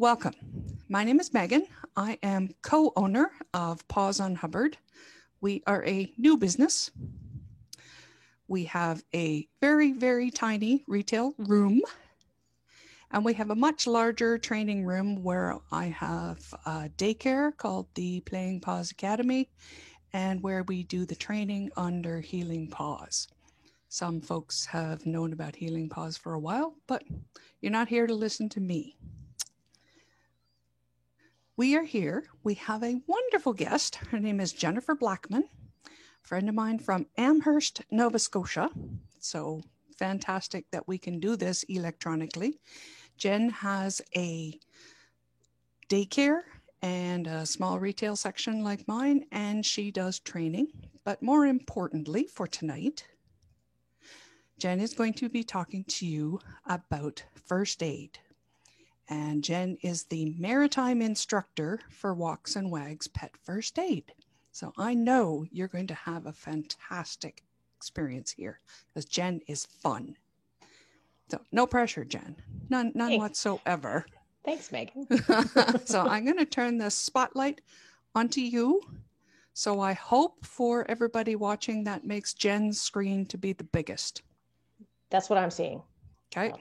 Welcome. My name is Megan. I am co-owner of Paws on Hubbard. We are a new business. We have a very, very tiny retail room, and we have a much larger training room where I have a daycare called the Playing Paws Academy, and where we do the training under Healing Paws. Some folks have known about Healing Paws for a while, but you're not here to listen to me. We are here. We have a wonderful guest. Her name is Jennifer Blackman, a friend of mine from Amherst, Nova Scotia. So fantastic that we can do this electronically. Jen has a daycare and a small retail section like mine, and she does training. But more importantly for tonight, Jen is going to be talking to you about first aid. And Jen is the maritime instructor for Walks and Wags Pet First Aid. So I know you're going to have a fantastic experience here because Jen is fun. So no pressure, Jen. None whatsoever. Thanks, Megan. So I'm going to turn the spotlight onto you. So I hope for everybody watching that makes Jen's screen to be the biggest. That's what I'm seeing. Okay.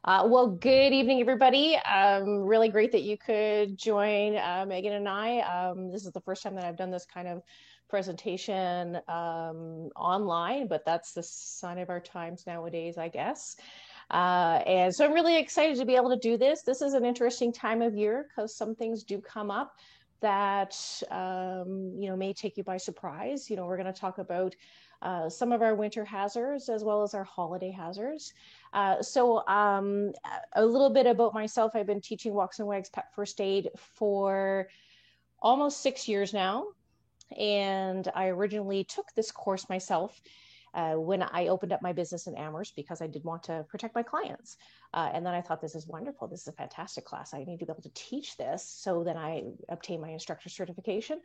Well, good evening, everybody. Really great that you could join Megan and I. This is the first time that I've done this kind of presentation online, but that's the sign of our times nowadays, I guess. And so I'm really excited to be able to do this. This is an interesting time of year because some things do come up that may take you by surprise. We're going to talk about some of our winter hazards as well as our holiday hazards. So a little bit about myself. I've been teaching Walks and Wags Pet First Aid for almost 6 years now. And I originally took this course myself when I opened up my business in Amherst because I did want to protect my clients. And then I thought, this is wonderful. This is a fantastic class. I need to be able to teach this. So then I obtained my instructor certification.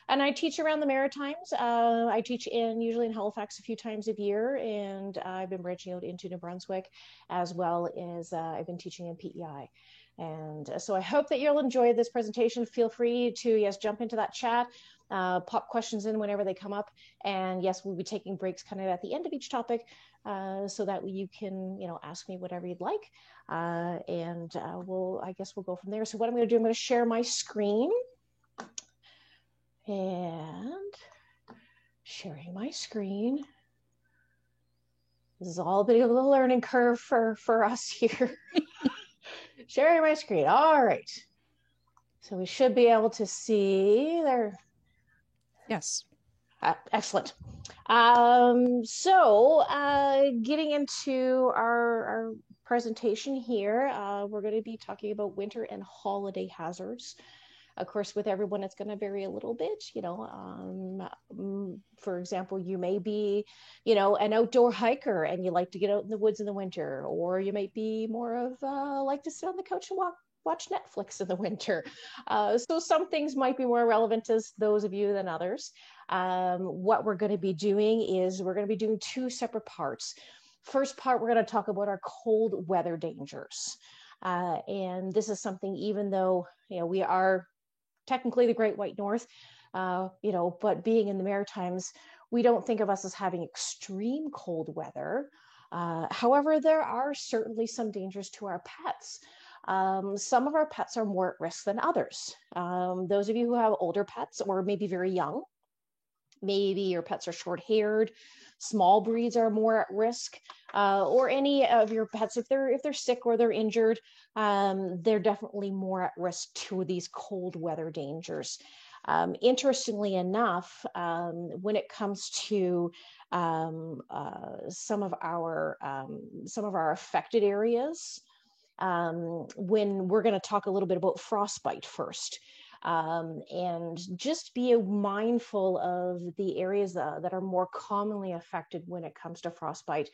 And I teach around the Maritimes. I teach usually in Halifax a few times a year. And I've been branching out into New Brunswick, as well as I've been teaching in PEI. And so I hope that you'll enjoy this presentation. Feel free to, jump into that chat. Pop questions in whenever they come up. And yes, we'll be taking breaks kind of at the end of each topic so that you can, ask me whatever you'd like. And we'll go from there. So what I'm going to do, I'm going to share my screen. And sharing my screen. This is all a bit of a learning curve for us here. Sharing my screen. All right. So we should be able to see there. Yes. Excellent. So getting into our presentation here, we're going to be talking about winter and holiday hazards. Of course, with everyone, it's going to vary a little bit. For example, you may be, an outdoor hiker and you like to get out in the woods in the winter, or you might be more of like to sit on the couch and watch Netflix in the winter. So some things might be more relevant to those of you than others. What we're going to be doing is we're going to be doing two separate parts. First part, we're going to talk about our cold weather dangers. And this is something, even though, we are technically the Great White North, but being in the Maritimes, we don't think of us as having extreme cold weather. However, there are certainly some dangers to our pets. Some of our pets are more at risk than others. Those of you who have older pets or maybe very young, maybe your pets are short-haired, small breeds are more at risk, or any of your pets, if they're sick or they're injured, they're definitely more at risk to these cold weather dangers. Interestingly enough, when it comes to some of our affected areas, when we're going to talk a little bit about frostbite first. And just be mindful of the areas that are more commonly affected when it comes to frostbite.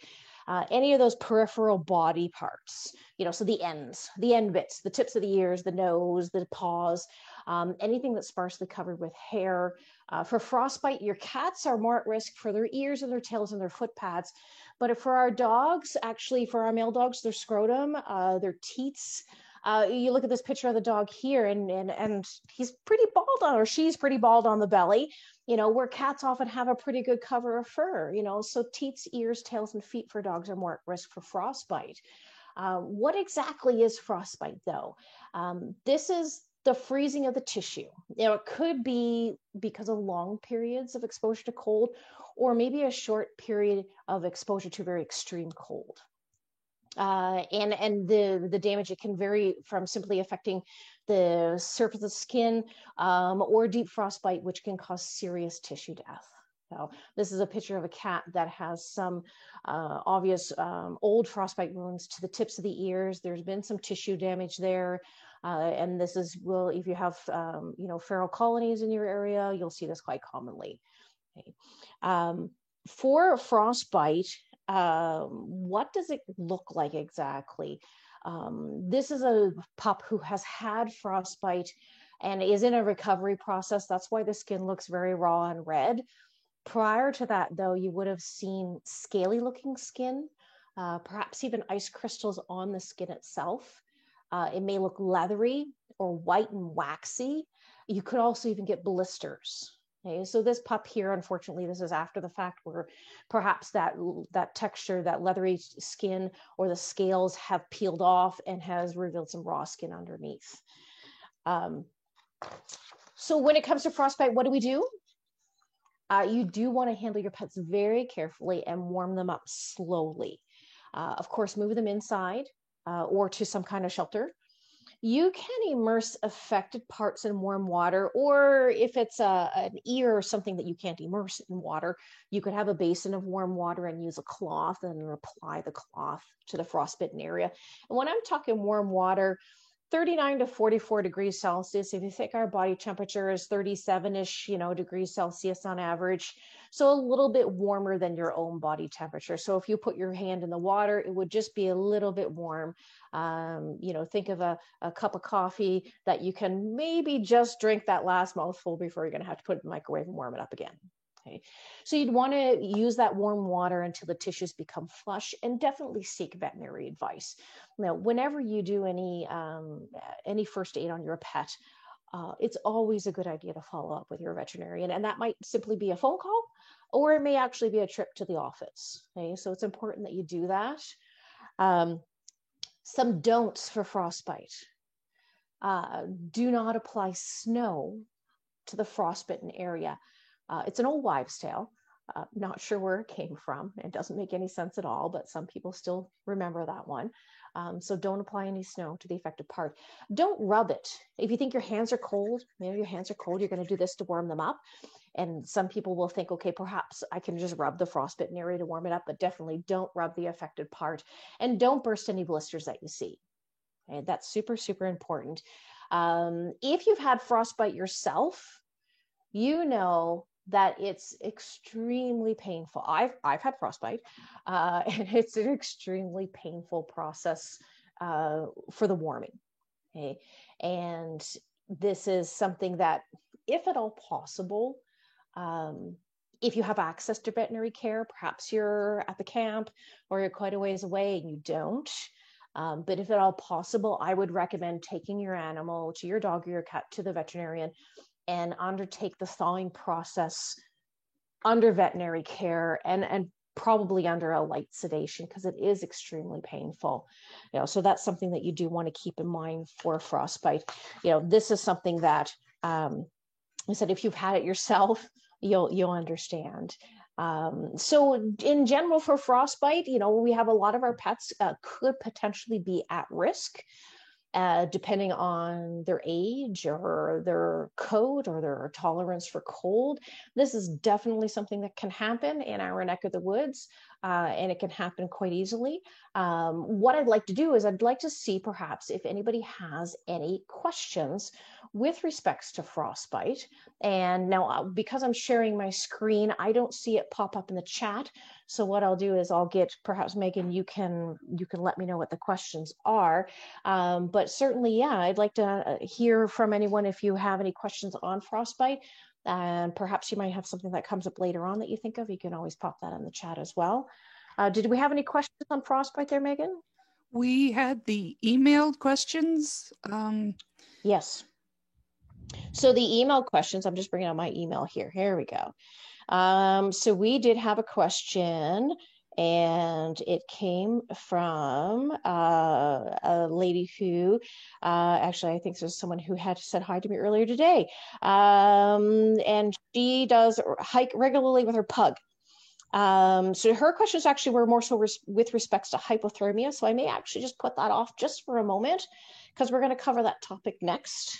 Any of those peripheral body parts, so the end bits, the tips of the ears, the nose, the paws, anything that's sparsely covered with hair. For frostbite, your cats are more at risk for their ears and their tails and their foot pads. But for our dogs, actually for our male dogs, their scrotum, their teats, You look at this picture of the dog here, and he's pretty bald on, or she's pretty bald on the belly, where cats often have a pretty good cover of fur, so teats, ears, tails, and feet for dogs are more at risk for frostbite. What exactly is frostbite, though? This is the freezing of the tissue. It could be because of long periods of exposure to cold, or maybe a short period of exposure to very extreme cold. And the damage, it can vary from simply affecting the surface of the skin, or deep frostbite, which can cause serious tissue death. So this is a picture of a cat that has some obvious old frostbite wounds to the tips of the ears. There's been some tissue damage there. And this is, if you have, feral colonies in your area, you'll see this quite commonly. Okay. For frostbite, what does it look like exactly? This is a pup who has had frostbite and is in a recovery process. That's why the skin looks very raw and red. Prior to that, though, you would have seen scaly looking skin, perhaps even ice crystals on the skin itself. It may look leathery or white and waxy. You could also even get blisters. Okay, so this pup here, unfortunately, this is after the fact, where perhaps that texture, that leathery skin or the scales have peeled off and has revealed some raw skin underneath. So when it comes to frostbite, what do we do? You do want to handle your pets very carefully and warm them up slowly. Of course, move them inside or to some kind of shelter. You can immerse affected parts in warm water, or if it's an ear or something that you can't immerse in water, you could have a basin of warm water and use a cloth and apply the cloth to the frostbitten area. And when I'm talking warm water, 39 to 44 degrees Celsius. If you think our body temperature is 37-ish, degrees Celsius on average. So a little bit warmer than your own body temperature. So if you put your hand in the water, it would just be a little bit warm. Think of a cup of coffee that you can maybe just drink that last mouthful before you're going to have to put it in the microwave and warm it up again. Okay. So you'd want to use that warm water until the tissues become flush, and definitely seek veterinary advice. Now, whenever you do any first aid on your pet, it's always a good idea to follow up with your veterinarian, and that might simply be a phone call, or it may actually be a trip to the office. Okay, so it's important that you do that. Some don'ts for frostbite. Do not apply snow to the frostbitten area. It's an old wives' tale. Not sure where it came from. It doesn't make any sense at all, but some people still remember that one. So don't apply any snow to the affected part. Don't rub it. If you think your hands are cold, maybe your hands are cold, you're going to do this to warm them up. And some people will think, okay, perhaps I can just rub the frostbitten area to warm it up, but definitely don't rub the affected part, and don't burst any blisters that you see. Okay, that's super, super important. If you've had frostbite yourself, you know that it's extremely painful. I've had frostbite, and it's an extremely painful process for the warming. Okay, and this is something that, if at all possible, if you have access to veterinary care, perhaps you're at the camp or you're quite a ways away and you don't. But if at all possible, I would recommend taking your animal, to your dog or your cat, to the veterinarian and undertake the thawing process under veterinary care, and probably under a light sedation, because it is extremely painful. So that's something that you do want to keep in mind for frostbite. This is something that I said, if you've had it yourself, you'll understand. So in general, for frostbite, we have a lot of our pets could potentially be at risk, depending on their age or their coat or their tolerance for cold. This is definitely something that can happen in our neck of the woods, and it can happen quite easily. What I'd like to do is I'd like to see perhaps if anybody has any questions with respects to frostbite. And now, because I'm sharing my screen, I don't see it pop up in the chat. So what I'll do is I'll get, perhaps Megan, you can let me know what the questions are. But certainly, yeah, I'd like to hear from anyone if you have any questions on frostbite. And perhaps you might have something that comes up later on that you think of. You can always pop that in the chat as well. Did we have any questions on frostbite there, Megan? We had the emailed questions. Yes. So the email questions, I'm just bringing up my email here. Here we go. So we did have a question, and it came from a lady who, actually, I think there's someone who had said hi to me earlier today. And she does hike regularly with her pug. So her questions actually were more so with respects to hypothermia. So I may actually just put that off just for a moment, because we're going to cover that topic next.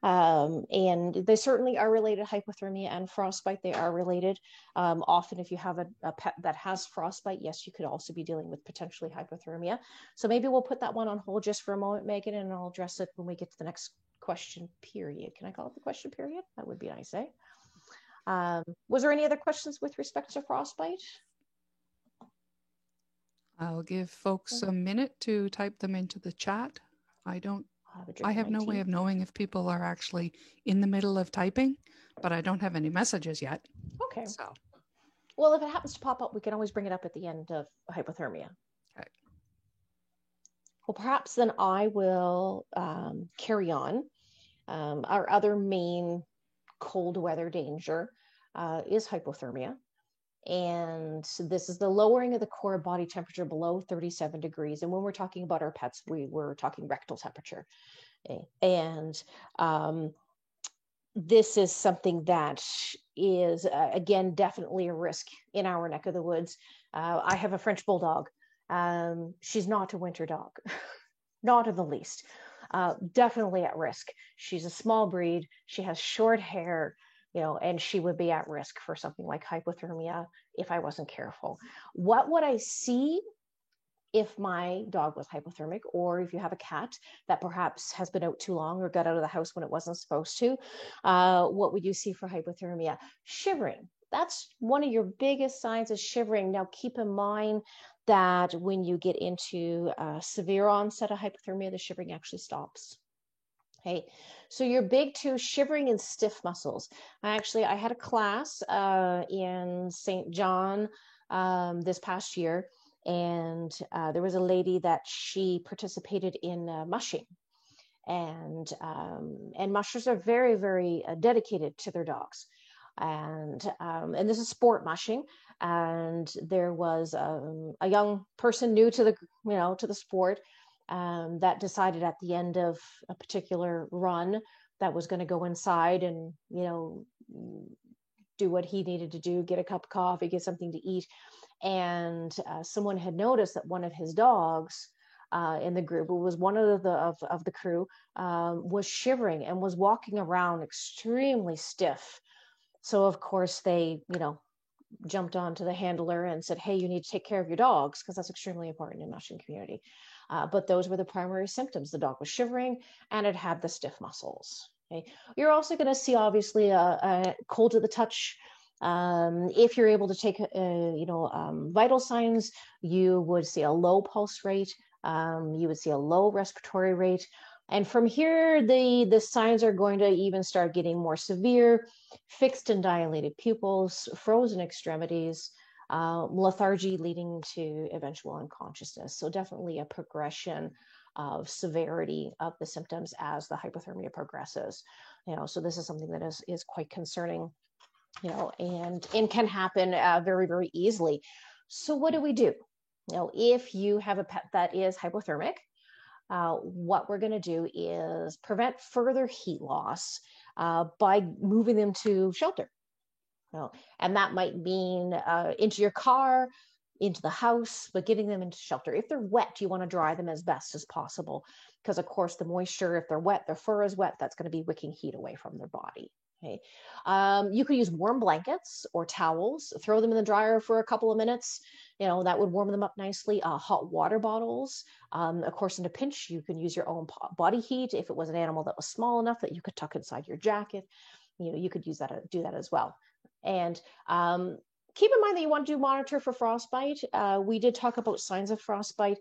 And they certainly are related. Hypothermia and frostbite, they are related. Often if you have a pet that has frostbite, yes, you could also be dealing with potentially hypothermia. So maybe we'll put that one on hold just for a moment, Megan, and I'll address it when we get to the next question period. Can I call it the question period? That would be nice, eh? Was there any other questions with respect to frostbite? I'll give folks a minute to type them into the chat. I have no way of knowing if people are actually in the middle of typing, but I don't have any messages yet. Okay. So, well, if it happens to pop up, we can always bring it up at the end of hypothermia. Okay. Well, perhaps then I will carry on. Our other main cold weather danger is hypothermia. And this is the lowering of the core body temperature below 37 degrees. And when we're talking about our pets, we're talking rectal temperature. And this is something that is, again, definitely a risk in our neck of the woods. I have a French bulldog. She's not a winter dog, not in the least. Definitely at risk. She's a small breed. She has short hair, and she would be at risk for something like hypothermia if I wasn't careful. What would I see if my dog was hypothermic, or if you have a cat that perhaps has been out too long or got out of the house when it wasn't supposed to? What would you see for hypothermia? Shivering. That's one of your biggest signs of shivering. Now, keep in mind that when you get into severe onset of hypothermia, the shivering actually stops. Okay, so your big two, shivering and stiff muscles. I had a class in St. John this past year, and there was a lady that she participated in mushing, and mushers are very, very dedicated to their dogs, and this is sport mushing. And there was a young person new to the sport, that decided at the end of a particular run that was going to go inside and, do what he needed to do, get a cup of coffee, get something to eat. And someone had noticed that one of his dogs in the group, who was one of the crew, was shivering and was walking around extremely stiff. So of course they, jumped onto the handler and said, hey, you need to take care of your dogs, because that's extremely important in the mushing community. But those were the primary symptoms. The dog was shivering and it had the stiff muscles. Okay. You're also going to see, obviously, a cold to the touch. If you're able to take, vital signs, you would see a low pulse rate. You would see a low respiratory rate. And from here, the signs are going to even start getting more severe: fixed and dilated pupils, frozen extremities, lethargy leading to eventual unconsciousness. So definitely a progression of severity of the symptoms as the hypothermia progresses. So this is something that is quite concerning, and can happen very, very easily. So what do we do? If you have a pet that is hypothermic, what we're going to do is prevent further heat loss by moving them to shelter. And that might mean into your car, into the house, but getting them into shelter. If they're wet, you want to dry them as best as possible, because of course the moisture, if they're wet, their fur is wet, that's going to be wicking heat away from their body. Okay. You could use warm blankets or towels, throw them in the dryer for a couple of minutes. That would warm them up nicely. Hot water bottles. Of course, in a pinch, you can use your own body heat. If it was an animal that was small enough that you could tuck inside your jacket, you could do that as well. And keep in mind that you want to monitor for frostbite. We did talk about signs of frostbite.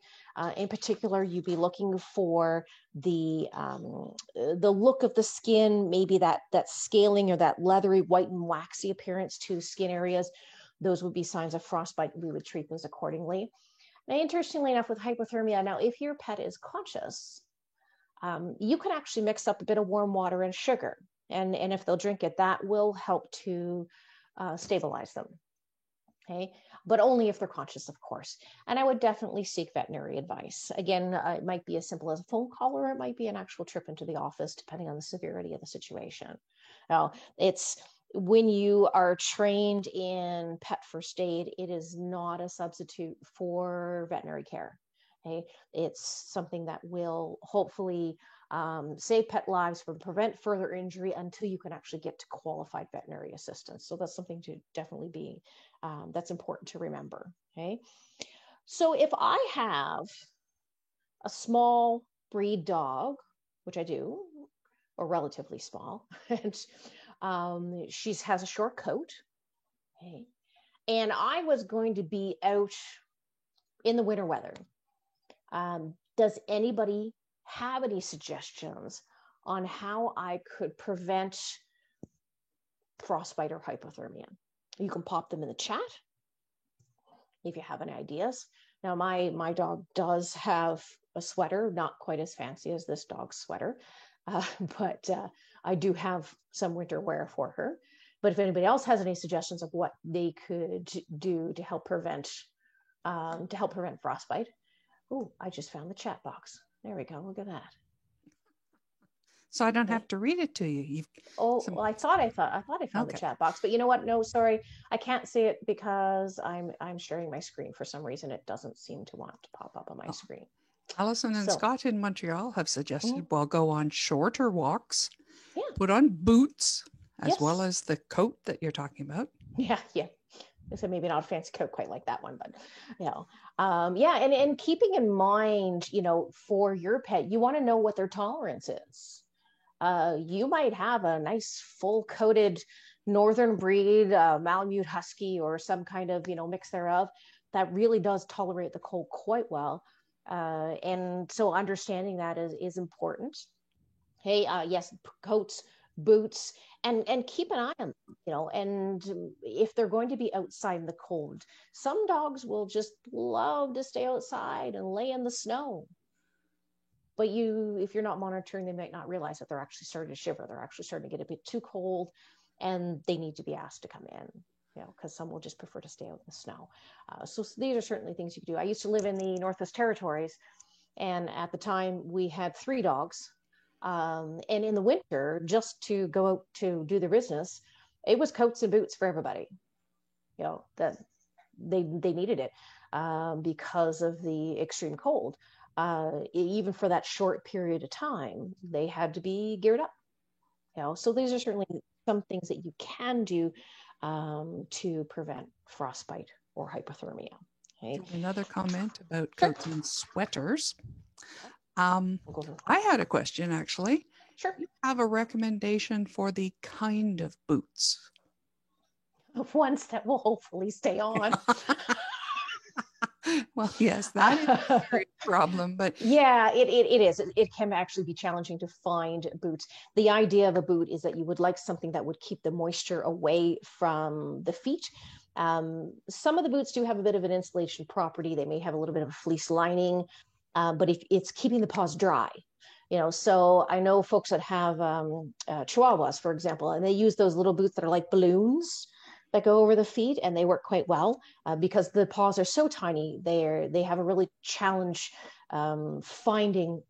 In particular, you'd be looking for the look of the skin, maybe that scaling or that leathery, white and waxy appearance to skin areas. Those would be signs of frostbite. We would treat those accordingly. Now, interestingly enough, with hypothermia, now if your pet is conscious, you can actually mix up a bit of warm water and sugar. And if they'll drink it, that will help to stabilize them. Okay, but only if they're conscious, of course. And I would definitely seek veterinary advice. Again, it might be as simple as a phone call, or it might be an actual trip into the office, depending on the severity of the situation. Now, it's when you are trained in pet first aid, it is not a substitute for veterinary care. Okay, it's something that will hopefully save pet lives, but prevent further injury until you can actually get to qualified veterinary assistance. So that's something to definitely be, that's important to remember. Okay. So if I have a small breed dog, which I do, or relatively small, and she has a short coat, okay, and I was going to be out in the winter weather, does anybody have any suggestions on how I could prevent frostbite or hypothermia? You can pop them in the chat if you have any ideas. Now, my dog does have a sweater, not quite as fancy as this dog's sweater, but I do have some winter wear for her. But if anybody else has any suggestions of what they could do to help prevent frostbite. Oh, I just found the chat box. There we go. Look at that. So I don't have to read it to you. Well, I thought I found okay. The chat box, but you know what? No, sorry, I can't see it because I'm sharing my screen. For some reason, it doesn't seem to want to pop up on my screen. Alison and Scott in Montreal have suggested we'll go on shorter walks, put on boots, as well as the coat that you're talking about. Yeah. So maybe not a fancy coat quite like that one, but and keeping in mind, for your pet, you want to know what their tolerance is. You might have a nice full coated northern breed Malamute Husky or some kind of mix thereof that really does tolerate the cold quite well, and so understanding that is important. Hey, yes, coats, boots, and keep an eye on them, and if they're going to be outside in the cold, some dogs will just love to stay outside and lay in the snow. But if you're not monitoring, they might not realize that they're actually starting to shiver. They're actually starting to get a bit too cold, and they need to be asked to come in, because some will just prefer to stay out in the snow. So these are certainly things you can do. I used to live in the Northwest Territories, and at the time we had 3 dogs. And in the winter, just to go out to do their business, it was coats and boots for everybody. That they needed it because of the extreme cold. Even for that short period of time, they had to be geared up. So these are certainly some things that you can do to prevent frostbite or hypothermia. Okay. Another comment about coats and sweaters. I had a question, actually. Sure. You have a recommendation for the kind of boots? Ones that will hopefully stay on. Well, yes, that is a serious problem, but yeah, it is. It can actually be challenging to find boots. The idea of a boot is that you would like something that would keep the moisture away from the feet. Some of the boots do have a bit of an insulation property. They may have a little bit of a fleece lining, but if it's keeping the paws dry, so I know folks that have Chihuahuas, for example, and they use those little boots that are like balloons that go over the feet, and they work quite well because the paws are so tiny. They have a really challenge finding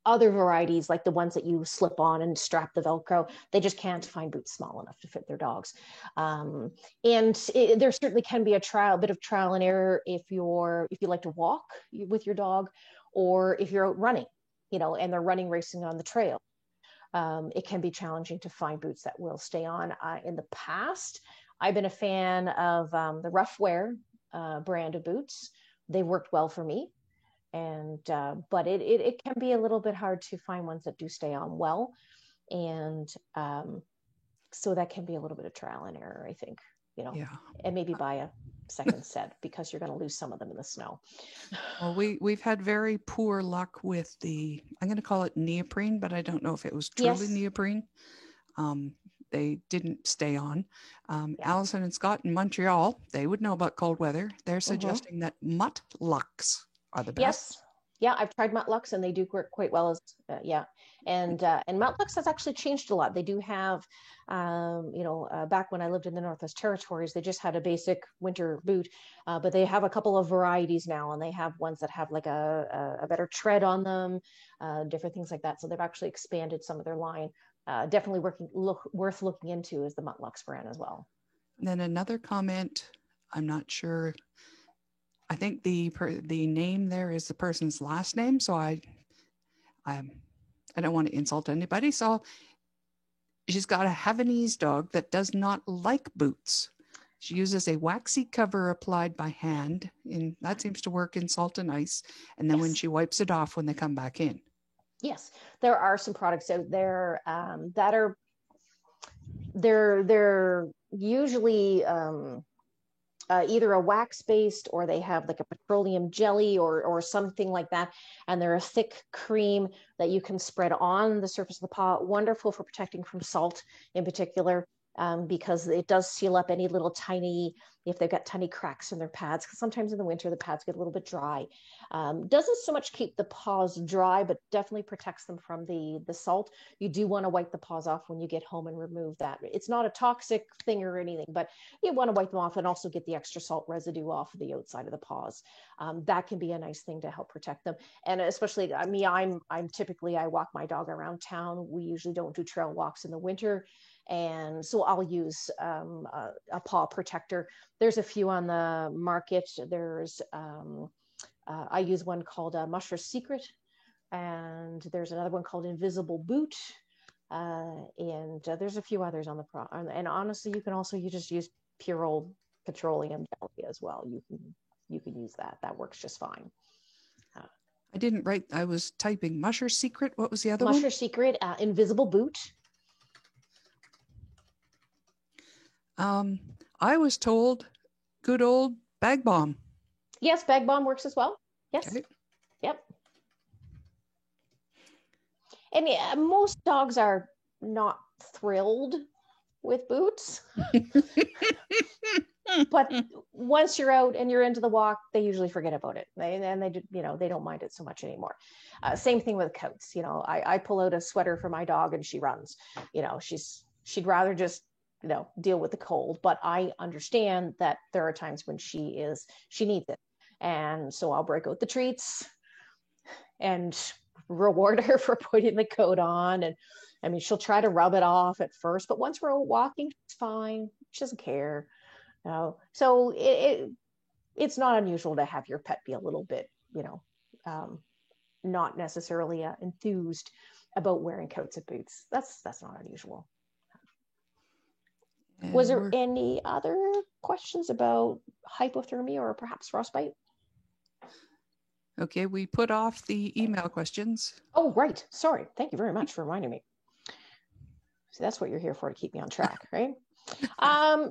other varieties like the ones that you slip on and strap the Velcro. They just can't find boots small enough to fit their dogs. And there certainly can be a bit of trial and error if you like to walk with your dog, or if you're out running, and they're racing on the trail. It can be challenging to find boots that will stay on. In the past, I've been a fan of the Rough Wear brand of boots. They worked well for me. But it can be a little bit hard to find ones that do stay on well. And so that can be a little bit of trial and error, I think, and maybe buy a second set because you're going to lose some of them in the snow. Well, we've had very poor luck with I'm going to call it neoprene, but I don't know if it was truly neoprene. they didn't stay on. Yeah. Allison and Scott in Montreal, they would know about cold weather. They're Mm-hmm. suggesting that Muttlux are the best. Yes. Yeah, I've tried Muttlux and they do work quite well as yeah. And Muttlux has actually changed a lot. They do have, back when I lived in the Northwest Territories, they just had a basic winter boot, but they have a couple of varieties now, and they have ones that have like a better tread on them, different things like that. So they've actually expanded some of their line. Definitely worth looking into is the Muttlux brand as well. And then another comment, I'm not sure. I think the name there is the person's last name, so I don't want to insult anybody. So she's got a Havanese dog that does not like boots. She uses a waxy cover applied by hand, and that seems to work in salt and ice. And then when she wipes it off when they come back in. Yes, there are some products out there that are they're usually either a wax based, or they have like a petroleum jelly or something like that, and they're a thick cream that you can spread on the surface of the paw. Wonderful for protecting from salt in particular, because it does seal up any little tiny, if they've got tiny cracks in their pads, because sometimes in the winter the pads get a little bit dry. Doesn't so much keep the paws dry, but definitely protects them from the salt. You do want to wipe the paws off when you get home and remove that. It's not a toxic thing or anything, but you want to wipe them off and also get the extra salt residue off of the outside of the paws. That can be a nice thing to help protect them. And especially me, I'm typically, I walk my dog around town. We usually don't do trail walks in the winter. And so I'll use a paw protector. There's a few on the market. There's, I use one called Musher Secret, and there's another one called Invisible Boot. And there's a few others on the and honestly, you just use pure old petroleum jelly as well. You can use that. That works just fine. I didn't write. I was typing Musher Secret. What was the other one? Musher Secret, Invisible Boot. I was told good old Bag Balm. Yes, Bag Balm works as well. Yes. Okay. Yep. And yeah, most dogs are not thrilled with boots. But once you're out and you're into the walk, they usually forget about it. They don't mind it so much anymore. Same thing with coats. I pull out a sweater for my dog and she runs. She'd rather just deal with the cold, but I understand that there are times when she needs it. And so I'll break out the treats and reward her for putting the coat on. And I mean, she'll try to rub it off at first, but once we're walking, it's fine. She doesn't care. So it's not unusual to have your pet be a little bit, not necessarily enthused about wearing coats and boots. That's not unusual. And was there any other questions about hypothermia or perhaps frostbite? Okay, we put off the email questions. Oh, right. Sorry. Thank you very much for reminding me. So that's what you're here for, to keep me on track, right?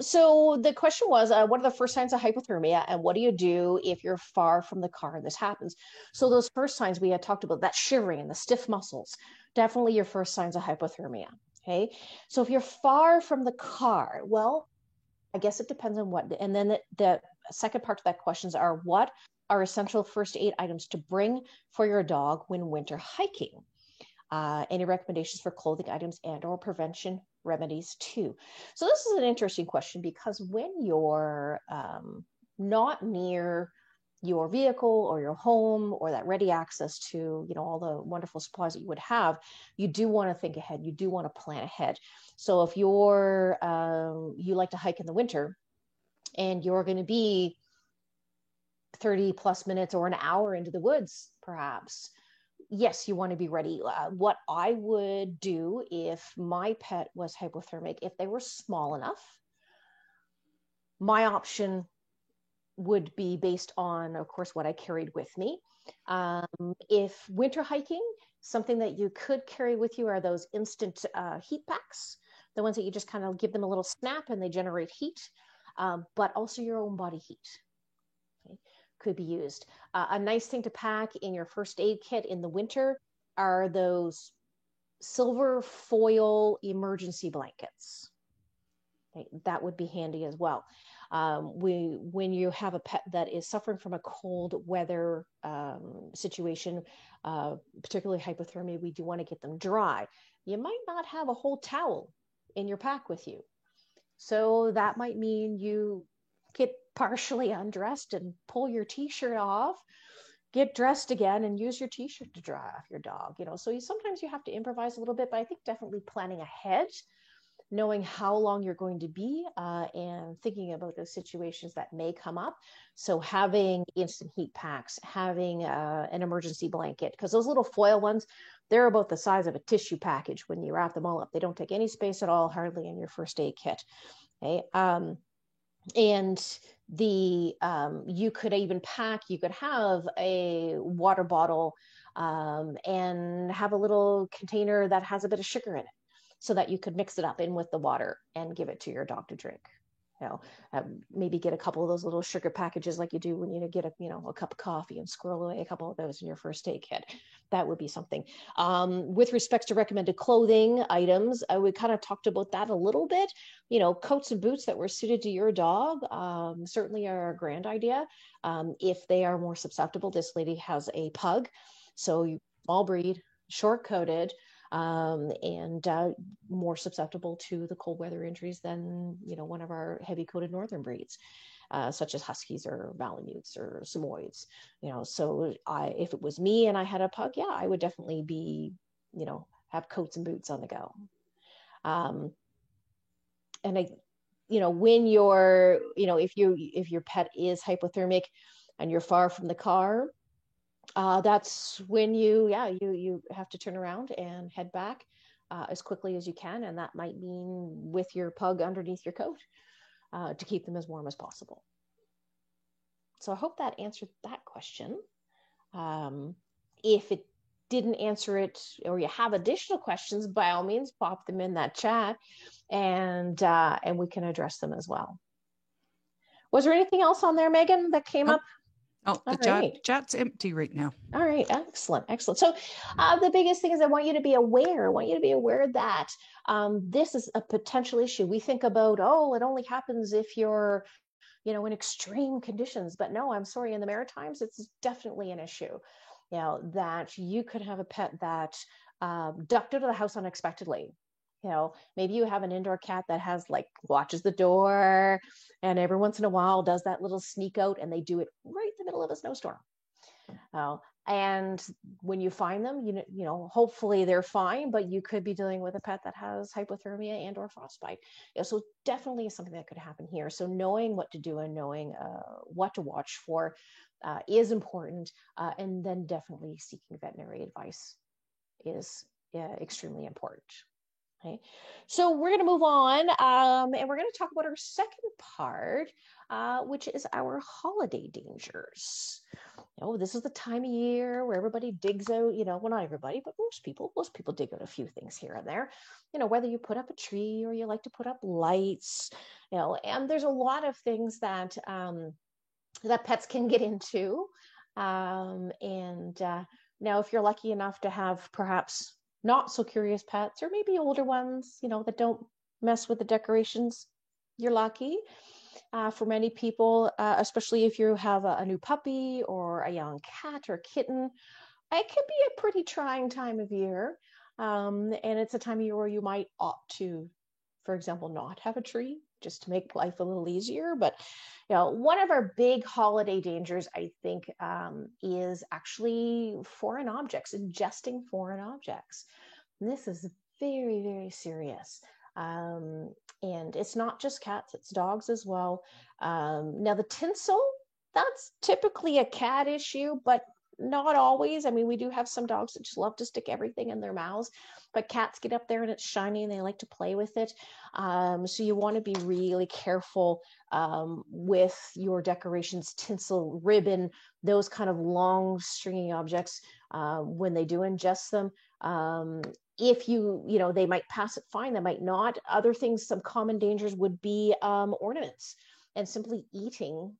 So the question was, what are the first signs of hypothermia, and what do you do if you're far from the car and this happens? So those first signs we had talked about, that shivering and the stiff muscles, definitely your first signs of hypothermia. Okay. So if you're far from the car, well, I guess it depends on what, and then the second part of that questions are, what are essential first aid items to bring for your dog when winter hiking? Any recommendations for clothing items and or prevention remedies too? So this is an interesting question, because when you're not near your vehicle or your home or that ready access to all the wonderful supplies that you would have, you do want to think ahead. You do want to plan ahead. So if you're you like to hike in the winter and you're going to be 30 plus minutes or an hour into the woods, perhaps, yes, you want to be ready. What I would do if my pet was hypothermic, if they were small enough, my option would be based on, of course, what I carried with me. If winter hiking, something that you could carry with you are those instant heat packs, the ones that you just kind of give them a little snap and they generate heat, but also your own body heat. Okay, could be used. A nice thing to pack in your first aid kit in the winter are those silver foil emergency blankets. Okay, that would be handy as well. When you have a pet that is suffering from a cold weather situation, particularly hypothermia, we do want to get them dry. You might not have a whole towel in your pack with you. So that might mean you get partially undressed and pull your t-shirt off, get dressed again and use your t-shirt to dry off your dog. So sometimes you have to improvise a little bit, but I think definitely planning ahead, knowing how long you're going to be, and thinking about those situations that may come up. So having instant heat packs, having an emergency blanket, because those little foil ones, they're about the size of a tissue package when you wrap them all up. They don't take any space at all, hardly, in your first aid kit. Okay. And you could even pack, you could have a water bottle, and have a little container that has a bit of sugar in it, so that you could mix it up in with the water and give it to your dog to drink. Maybe get a couple of those little sugar packages like you do when you get a cup of coffee, and squirrel away a couple of those in your first aid kit. That would be something. With respect to recommended clothing items, we kind of talked about that a little bit. Coats and boots that were suited to your dog certainly are a grand idea. If they are more susceptible, this lady has a pug, so small breed, short coated, and more susceptible to the cold weather injuries than one of our heavy coated northern breeds, such as Huskies or Malamutes or Samoyeds. So if it was me and I had a pug, yeah, I would definitely be have coats and boots on the go. And I when you're if your pet is hypothermic and you're far from the car, that's when you have to turn around and head back as quickly as you can. And that might mean with your pug underneath your coat to keep them as warm as possible. So I hope that answered that question. If it didn't answer it, or you have additional questions, by all means, pop them in that chat, and we can address them as well. Was there anything else on there, Megan, that came up? Oh, the chat's empty right now. All right. Excellent. So the biggest thing is I want you to be aware. That this is a potential issue. We think about, it only happens if you're, in extreme conditions. But no, I'm sorry, in the Maritimes, it's definitely an issue. That you could have a pet that ducked out of the house unexpectedly. Maybe you have an indoor cat that watches the door, and every once in a while does that little sneak out, and they do it right in the middle of a snowstorm. And when you find them, hopefully they're fine, but you could be dealing with a pet that has hypothermia and or frostbite. So definitely is something that could happen here. So knowing what to do and knowing what to watch for is important. And then definitely seeking veterinary advice is extremely important. Okay. So we're going to move on, and we're going to talk about our second part, which is our holiday dangers. This is the time of year where everybody digs out, well, not everybody, but most people dig out a few things here and there, whether you put up a tree or you like to put up lights, and there's a lot of things that that pets can get into. Now, if you're lucky enough to have perhaps not so curious pets, or maybe older ones, that don't mess with the decorations, you're lucky. For many people, especially if you have a new puppy or a young cat or kitten, it can be a pretty trying time of year. And it's a time of year where you might opt to, for example, not have a tree, just to make life a little easier. But one of our big holiday dangers, I think, is actually foreign objects, ingesting foreign objects. And this is very, very serious. And it's not just cats, it's dogs as well. Now the tinsel, that's typically a cat issue, but not always. I mean, we do have some dogs that just love to stick everything in their mouths, but cats get up there and it's shiny and they like to play with it. So you want to be really careful with your decorations, tinsel, ribbon, those kind of long stringy objects when they do ingest them. If they might pass it fine, they might not. Other things, some common dangers would be ornaments and simply eating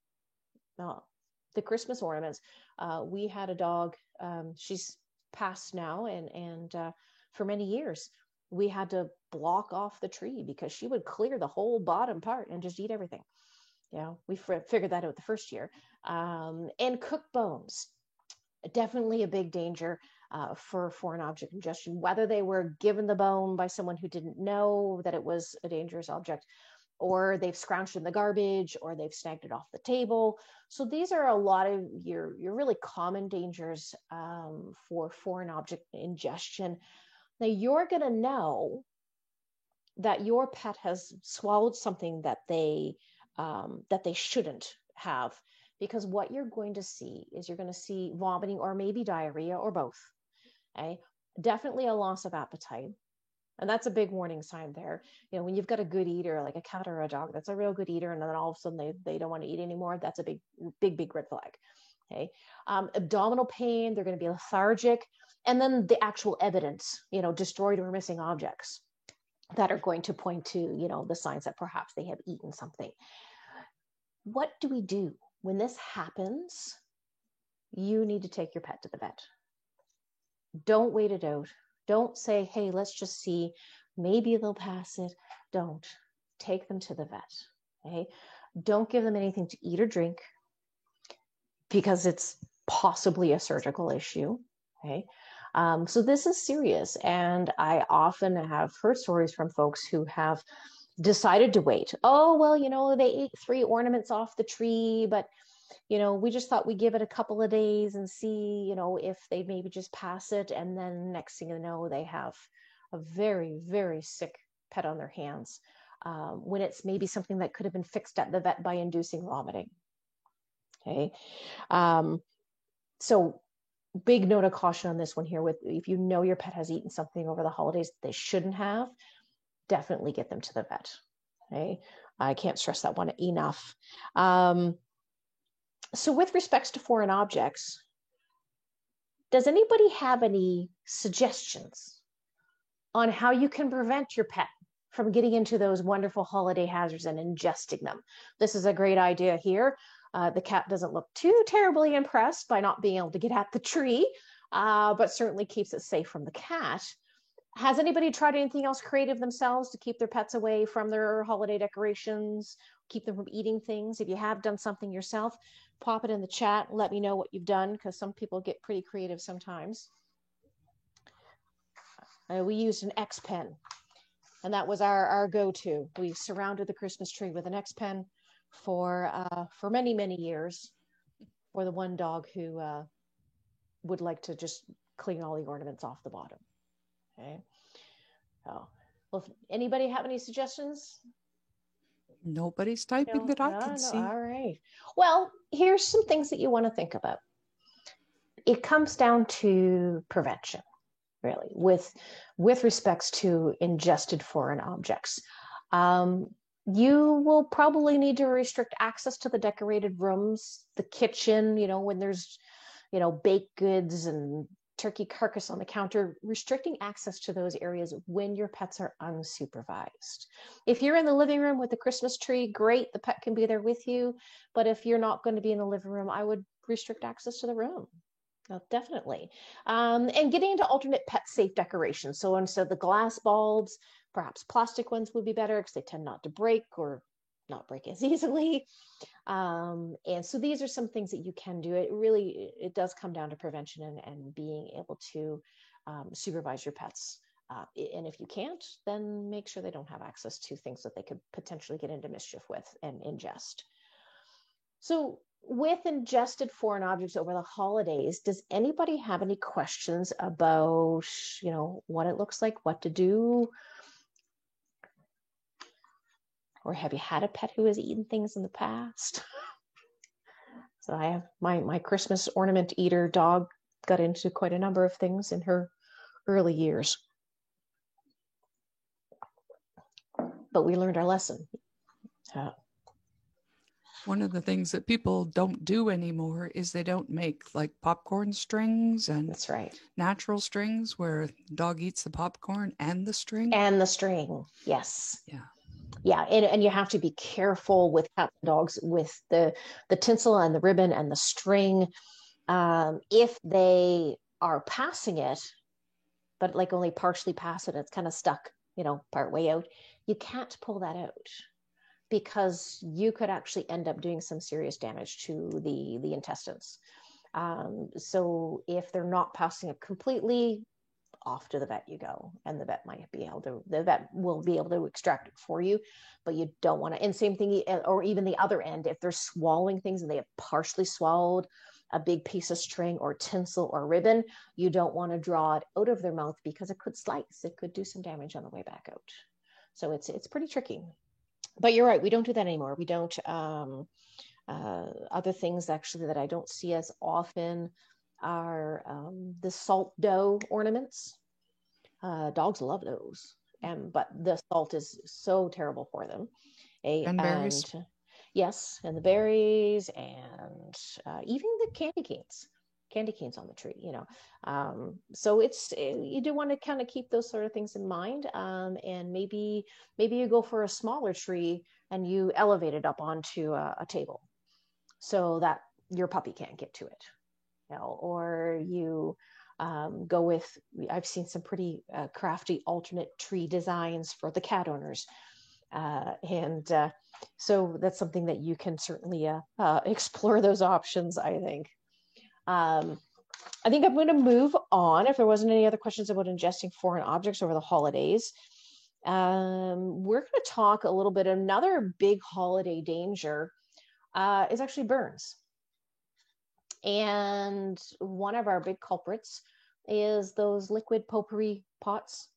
the Christmas ornaments. We had a dog, she's passed now, and for many years, we had to block off the tree because she would clear the whole bottom part and just eat everything. We figured that out the first year. And cooked bones, definitely a big danger for foreign object ingestion, whether they were given the bone by someone who didn't know that it was a dangerous object, or they've scrounged in the garbage, or they've snagged it off the table. So these are a lot of your really common dangers for foreign object ingestion. Now you're going to know that your pet has swallowed something that they shouldn't have, because what you're going to see is you're going to see vomiting or maybe diarrhea or both. Okay, definitely a loss of appetite. And that's a big warning sign there. When you've got a good eater, like a cat or a dog, that's a real good eater, and then all of a sudden they don't want to eat anymore, that's a big red flag. Okay. Abdominal pain, they're going to be lethargic. And then the actual evidence, destroyed or missing objects that are going to point to, the signs that perhaps they have eaten something. What do we do when this happens? You need to take your pet to the vet. Don't wait it out. Don't say, hey, let's just see, maybe they'll pass it. Don't. Take them to the vet. Okay? Don't give them anything to eat or drink because it's possibly a surgical issue. Okay? So this is serious. And I often have heard stories from folks who have decided to wait. Oh, well, they ate 3 ornaments off the tree, but we just thought we'd give it a couple of days and see, if they maybe just pass it. And then next thing you know, they have a very, very sick pet on their hands, when it's maybe something that could have been fixed at the vet by inducing vomiting. Okay. So big note of caution on this one here, with if your pet has eaten something over the holidays that they shouldn't have, definitely get them to the vet. Okay. I can't stress that one enough. So with respects to foreign objects, does anybody have any suggestions on how you can prevent your pet from getting into those wonderful holiday hazards and ingesting them? This is a great idea here. The cat doesn't look too terribly impressed by not being able to get at the tree, but certainly keeps it safe from the cat. Has anybody tried anything else creative themselves to keep their pets away from their holiday decorations, keep them from eating things? If you have done something yourself, pop it in the chat. Let me know what you've done, because some people get pretty creative sometimes. We used an X pen, and that was our go-to. We surrounded the Christmas tree with an X pen for many, many years, for the one dog who would like to just clean all the ornaments off the bottom. Okay. So, well, anybody have any suggestions? Nobody's typing that I can see. All right. Well, here's some things that you want to think about. It comes down to prevention, really, with respects to ingested foreign objects. You will probably need to restrict access to the decorated rooms, the kitchen, when there's, baked goods and turkey carcass on the counter, restricting access to those areas when your pets are unsupervised. If you're in the living room with the Christmas tree, great, the pet can be there with you. But if you're not going to be in the living room, I would restrict access to the room. Definitely. And getting into alternate pet safe decorations. So instead of the glass bulbs, perhaps plastic ones would be better, because they tend not to break or not break as easily. And so these are some things that you can do. It does come down to prevention and being able to supervise your pets. And if you can't, then make sure they don't have access to things that they could potentially get into mischief with and ingest. So with ingested foreign objects over the holidays, does anybody have any questions about, what it looks like, what to do? Or have you had a pet who has eaten things in the past? So I have my Christmas ornament eater dog got into quite a number of things in her early years. But we learned our lesson. One of the things that people don't do anymore is they don't make like popcorn strings, and that's right, natural strings where the dog eats the popcorn and the string. And the string, yes. Yeah. Yeah, and you have to be careful with cat dogs with the tinsel and the ribbon and the string. If they are passing it, but like only partially past it. It's kind of stuck, you know, part way out. You can't pull that out because you could actually end up doing some serious damage to the intestines. So if they're not passing it completely, off to the vet you go, and the vet will be able to extract it for you, but you don't want to. And same thing, or even the other end, if they're swallowing things and they have partially swallowed a big piece of string or tinsel or ribbon, you don't want to draw it out of their mouth because it could slice, it could do some damage on the way back out. So it's pretty tricky. But you're right, we don't do that anymore. We don't. Other things actually that I don't see as often are the salt dough ornaments. Dogs love those, but the salt is so terrible for them. And berries. And yes, and the berries, and even the candy canes on the tree, you know. So you do want to kind of keep those sort of things in mind, and maybe you go for a smaller tree and you elevate it up onto a table so that your puppy can't get to it, you know, or you go with, I've seen some pretty crafty alternate tree designs for the cat owners. So that's something that you can certainly explore those options, I think. I think I'm going to move on. If there wasn't any other questions about ingesting foreign objects over the holidays, we're going to talk a little bit. Another big holiday danger is actually burns. And one of our big culprits is those liquid potpourri pots.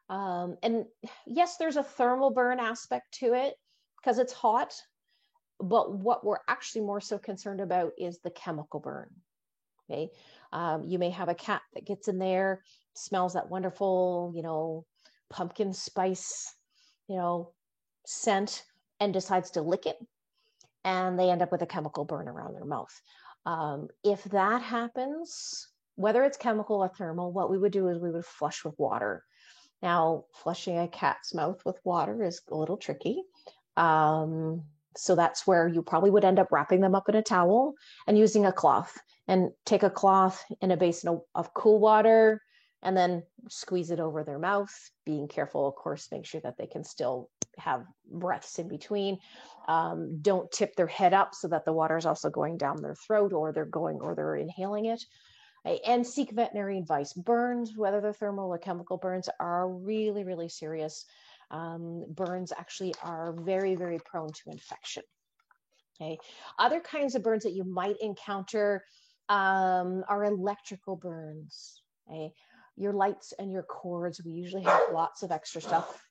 And yes, there's a thermal burn aspect to it because it's hot, but what we're actually more so concerned about is the chemical burn. Okay. You may have a cat that gets in there, smells that wonderful, you know, pumpkin spice, you know, scent, and decides to lick it, and they end up with a chemical burn around their mouth. If that happens, whether it's chemical or thermal, what we would do is we would flush with water. Now, flushing a cat's mouth with water is a little tricky. So that's where you probably would end up wrapping them up in a towel and using a cloth, and take a cloth in a basin of cool water and then squeeze it over their mouth, being careful, of course, make sure that they can still have breaths in between. Don't tip their head up so that the water is also going down their throat, or they're inhaling it. And seek veterinary advice. Burns, whether they're thermal or chemical burns, are really, really serious. Burns actually are very, very prone to infection. Okay. Other kinds of burns that you might encounter are electrical burns. Okay. Your lights and your cords, we usually have lots of extra stuff.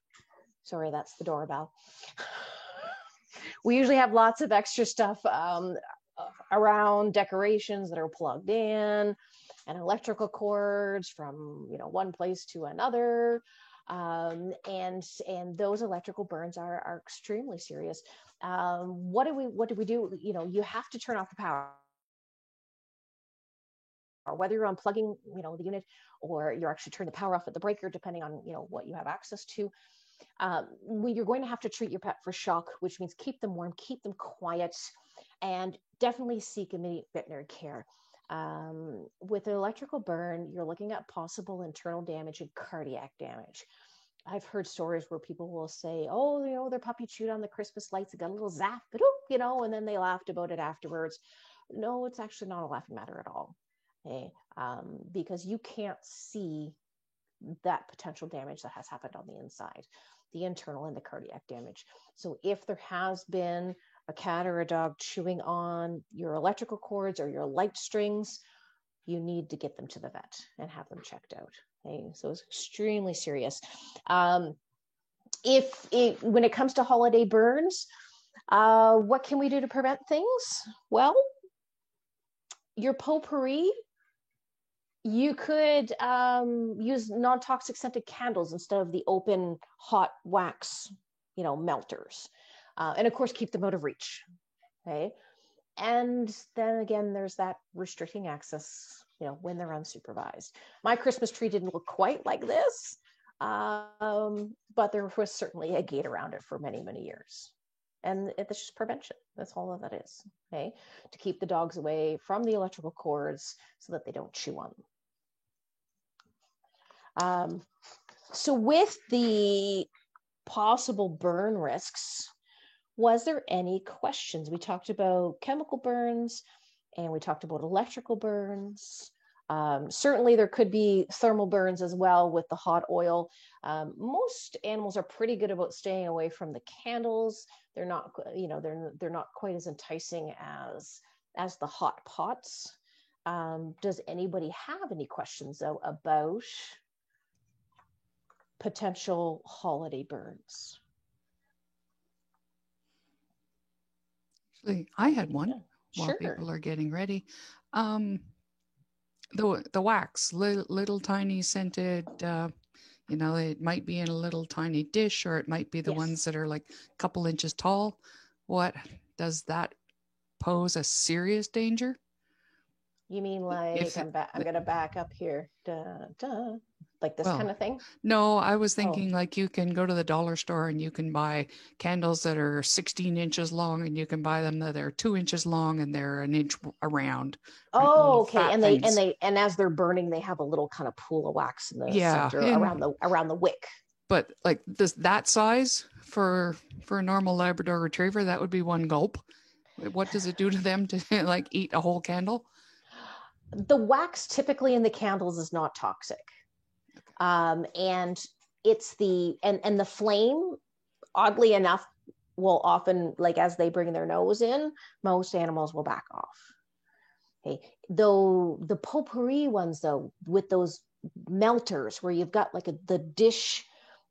Sorry, that's the doorbell. We usually have lots of extra stuff around decorations that are plugged in, and electrical cords from, you know, one place to another. And those electrical burns are extremely serious. What do we do? You know, you have to turn off the power, or whether you're unplugging, you know, the unit, or you're actually turning the power off at the breaker, depending on, you know, what you have access to. You're going to have to treat your pet for shock, which means keep them warm, keep them quiet, and definitely seek immediate veterinary care. With an electrical burn, you're looking at possible internal damage and cardiac damage. I've heard stories where people will say, oh, you know, their puppy chewed on the Christmas lights, it got a little zap, but you know, and then they laughed about it afterwards. No, it's actually not a laughing matter at all. Okay? Because you can't see that potential damage that has happened on the inside, the internal and the cardiac damage. So if there has been a cat or a dog chewing on your electrical cords or your light strings, you need to get them to the vet and have them checked out. Okay? So it's extremely serious. When it comes to holiday burns, what can we do to prevent things? Well, your potpourri, you could use non-toxic scented candles instead of the open hot wax, you know, melters. And of course, keep them out of reach. Okay. And then again, there's that restricting access, you know, when they're unsupervised. My Christmas tree didn't look quite like this, but there was certainly a gate around it for many, many years. And it's just prevention. That's all that is. Okay. To keep the dogs away from the electrical cords so that they don't chew on them. So with the possible burn risks, was there any questions? We talked about chemical burns and we talked about electrical burns. Certainly there could be thermal burns as well with the hot oil. Most animals are pretty good about staying away from the candles. They're not, they're not quite as enticing as the hot pots. Does anybody have any questions though about potential holiday burns? Actually, I had one while Sure. people are getting ready. The wax, little tiny scented, it might be in a little tiny dish, or it might be the ones that are like a couple inches tall. What does that pose a serious danger? You mean like I'm going to back up here. Like this kind of thing? No, I was thinking like you can go to the dollar store and you can buy candles that are 16 inches long, and you can buy them that are 2 inches long and they're an inch around. Oh, okay. And as they're burning, they have a little kind of pool of wax in the center around the wick. But like that size for a normal Labrador Retriever, that would be one gulp. What does it do to them to like eat a whole candle? The wax typically in the candles is not toxic. And it's and the flame, oddly enough, will often, like as they bring their nose in, most animals will back off. Okay. Though the potpourri ones, though, with those melters where you've got like the dish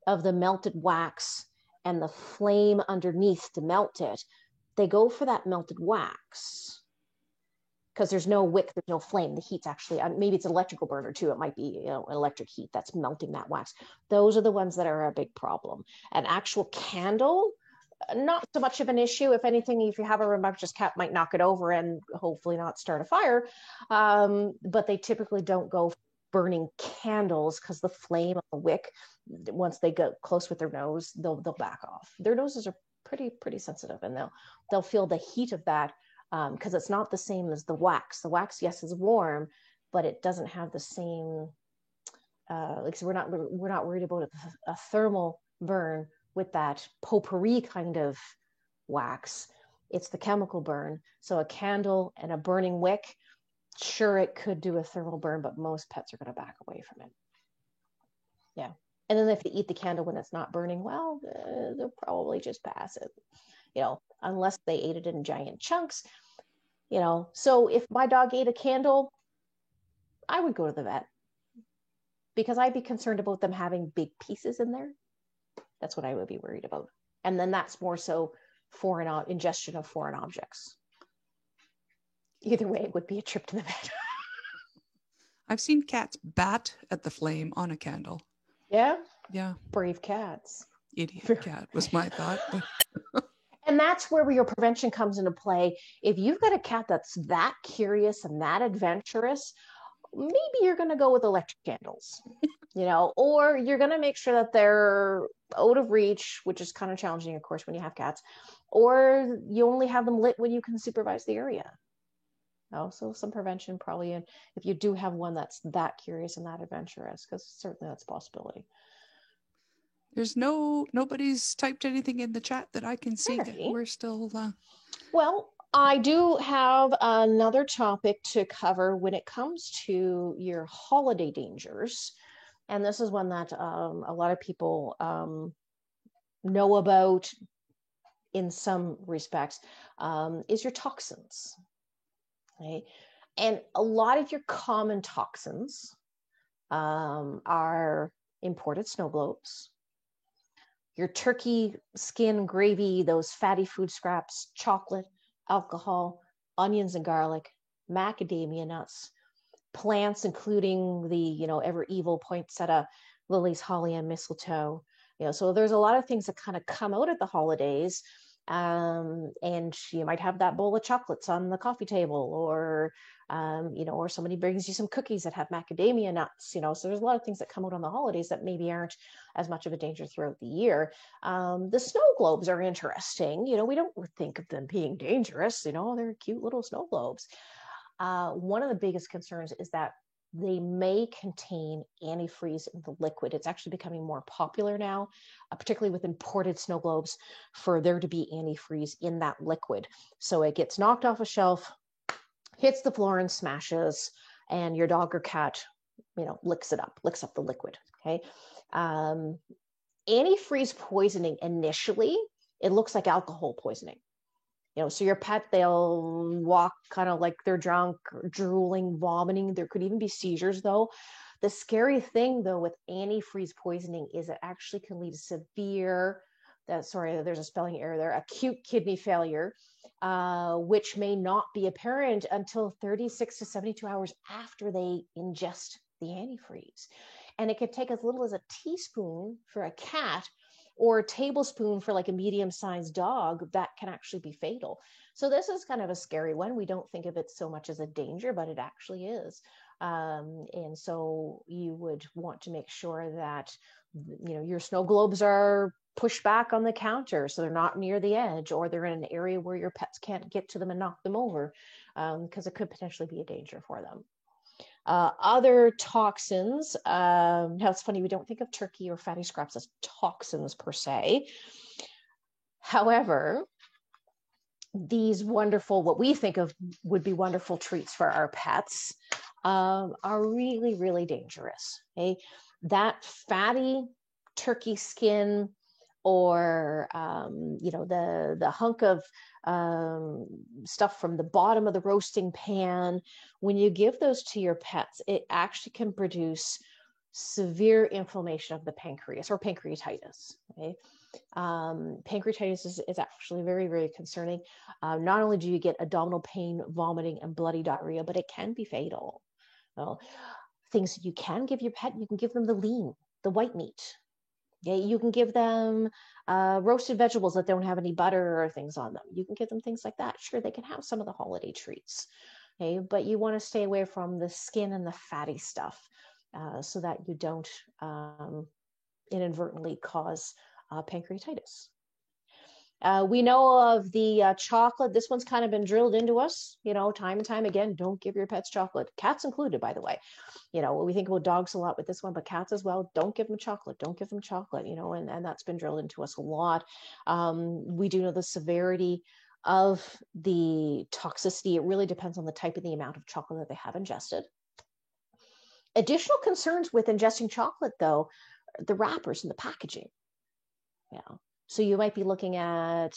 of the melted wax and the flame underneath to melt it, they go for that melted wax because there's no wick, there's no flame. The heat's actually, maybe it's an electrical burner too. It might be, an electric heat that's melting that wax. Those are the ones that are a big problem. An actual candle, not so much of an issue. If anything, if you have a rambunctious cat, might knock it over and hopefully not start a fire. But they typically don't go burning candles because the flame of the wick, once they get close with their nose, they'll back off. Their noses are pretty sensitive, and they'll feel the heat of that. Because it's not the same as the wax. The wax, yes, is warm, but it doesn't have the same. So we're not worried about a thermal burn with that potpourri kind of wax. It's the chemical burn. So a candle and a burning wick, sure, it could do a thermal burn, but most pets are going to back away from it. Yeah, and then if they eat the candle when it's not burning well, they'll probably just pass it. Unless they ate it in giant chunks, So if my dog ate a candle, I would go to the vet because I'd be concerned about them having big pieces in there. That's what I would be worried about. And then that's more so ingestion of foreign objects. Either way, it would be a trip to the vet. I've seen cats bat at the flame on a candle. Yeah? Yeah. Brave cats. Idiot cat was my thought. And that's where your prevention comes into play. If you've got a cat that's that curious and that adventurous, maybe you're going to go with electric candles, or you're going to make sure that they're out of reach, which is kind of challenging, of course, when you have cats, or you only have them lit when you can supervise the area. So some prevention probably, if you do have one that's that curious and that adventurous, because certainly that's a possibility. There's nobody's typed anything in the chat that I can see. That we're still. Well, I do have another topic to cover when it comes to your holiday dangers. And this is one that a lot of people know about in some respects, is your toxins. Okay? And a lot of your common toxins are imported snow globes, your turkey skin gravy, those fatty food scraps, chocolate, alcohol, onions and garlic, macadamia nuts, plants, including the, ever evil poinsettia, lilies, holly, and mistletoe. So there's a lot of things that kind of come out at the holidays. And you might have that bowl of chocolates on the coffee table, or somebody brings you some cookies that have macadamia nuts, so there's a lot of things that come out on the holidays that maybe aren't as much of a danger throughout the year. The snow globes are interesting. We don't think of them being dangerous, they're cute little snow globes. One of the biggest concerns is that they may contain antifreeze in the liquid. It's actually becoming more popular now, particularly with imported snow globes, for there to be antifreeze in that liquid. So it gets knocked off a shelf, hits the floor and smashes, and your dog or cat, licks up the liquid. Okay. Antifreeze poisoning initially, it looks like alcohol poisoning. So your pet, they'll walk kind of like they're drunk, drooling, vomiting. There could even be seizures, though. The scary thing, though, with antifreeze poisoning is it actually can lead to severe, there's a spelling error there, acute kidney failure, which may not be apparent until 36 to 72 hours after they ingest the antifreeze. And it could take as little as a teaspoon for a cat or a tablespoon for like a medium-sized dog that can actually be fatal. So this is kind of a scary one. We don't think of it so much as a danger, but it actually is. And so you would want to make sure that your snow globes are pushed back on the counter so they're not near the edge, or they're in an area where your pets can't get to them and knock them over, because it could potentially be a danger for them. Other toxins, now it's funny, we don't think of turkey or fatty scraps as toxins per se. However, these wonderful, what we think of would be wonderful treats for our pets, are really, really dangerous. Okay? That fatty turkey skin, or the hunk of stuff from the bottom of the roasting pan, when you give those to your pets, it actually can produce severe inflammation of the pancreas, or pancreatitis. Okay? Pancreatitis is actually very, very concerning. Not only do you get abdominal pain, vomiting, and bloody diarrhea, but it can be fatal. Well, things you can give your pet, you can give them the lean, the white meat. Yeah, you can give them roasted vegetables that don't have any butter or things on them. You can give them things like that. Sure, they can have some of the holiday treats, okay? But you want to stay away from the skin and the fatty stuff, so that you don't inadvertently cause pancreatitis. We know of the chocolate. This one's kind of been drilled into us, time and time again. Don't give your pets chocolate, cats included, by the way. We think about dogs a lot with this one, but cats as well. Don't give them chocolate. Don't give them chocolate, and that's been drilled into us a lot. We do know the severity of the toxicity. It really depends on the type and the amount of chocolate that they have ingested. Additional concerns with ingesting chocolate, though, the wrappers and the packaging. Yeah. So you might be looking at,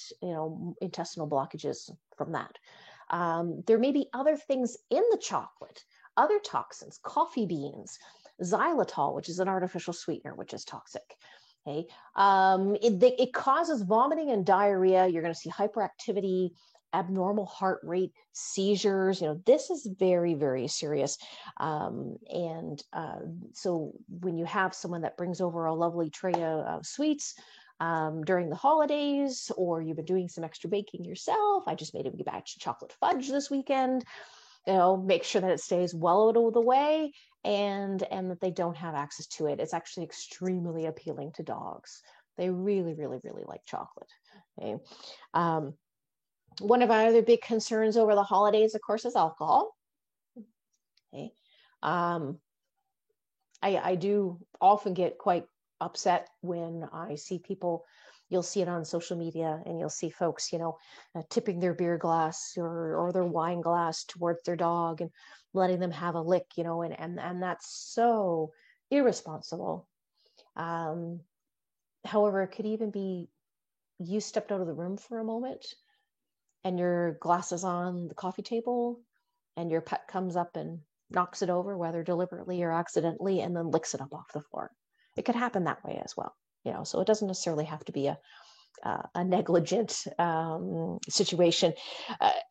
intestinal blockages from that. There may be other things in the chocolate, other toxins, coffee beans, xylitol, which is an artificial sweetener, which is toxic. Okay. It causes vomiting and diarrhea. You're going to see hyperactivity, abnormal heart rate, seizures. This is very, very serious. So when you have someone that brings over a lovely tray of sweets during the holidays, or you've been doing some extra baking yourself, I just made a batch of chocolate fudge this weekend, make sure that it stays well out of the way, and that they don't have access to it. It's actually extremely appealing to dogs. They really, really, really like chocolate. Okay. One of our other big concerns over the holidays, of course, is alcohol. Okay. I do often get quite upset when I see people. You'll see it on social media, and you'll see folks, tipping their beer glass or their wine glass towards their dog and letting them have a lick, and that's so irresponsible. However, it could even be you stepped out of the room for a moment and your glass is on the coffee table, and your pet comes up and knocks it over, whether deliberately or accidentally, and then licks it up off the floor. It could happen that way as well. So it doesn't necessarily have to be a negligent situation.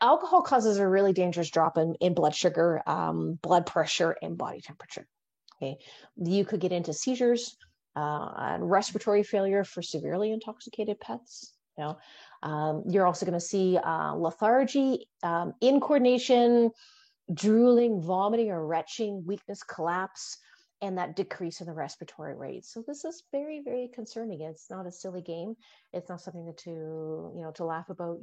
Alcohol causes a really dangerous drop in blood sugar, blood pressure, and body temperature. Okay, you could get into seizures and respiratory failure for severely intoxicated pets. You're also going to see lethargy, incoordination, drooling, vomiting or retching, weakness, collapse, and that decrease in the respiratory rate. So this is very, very concerning. It's not a silly game. It's not something to laugh about,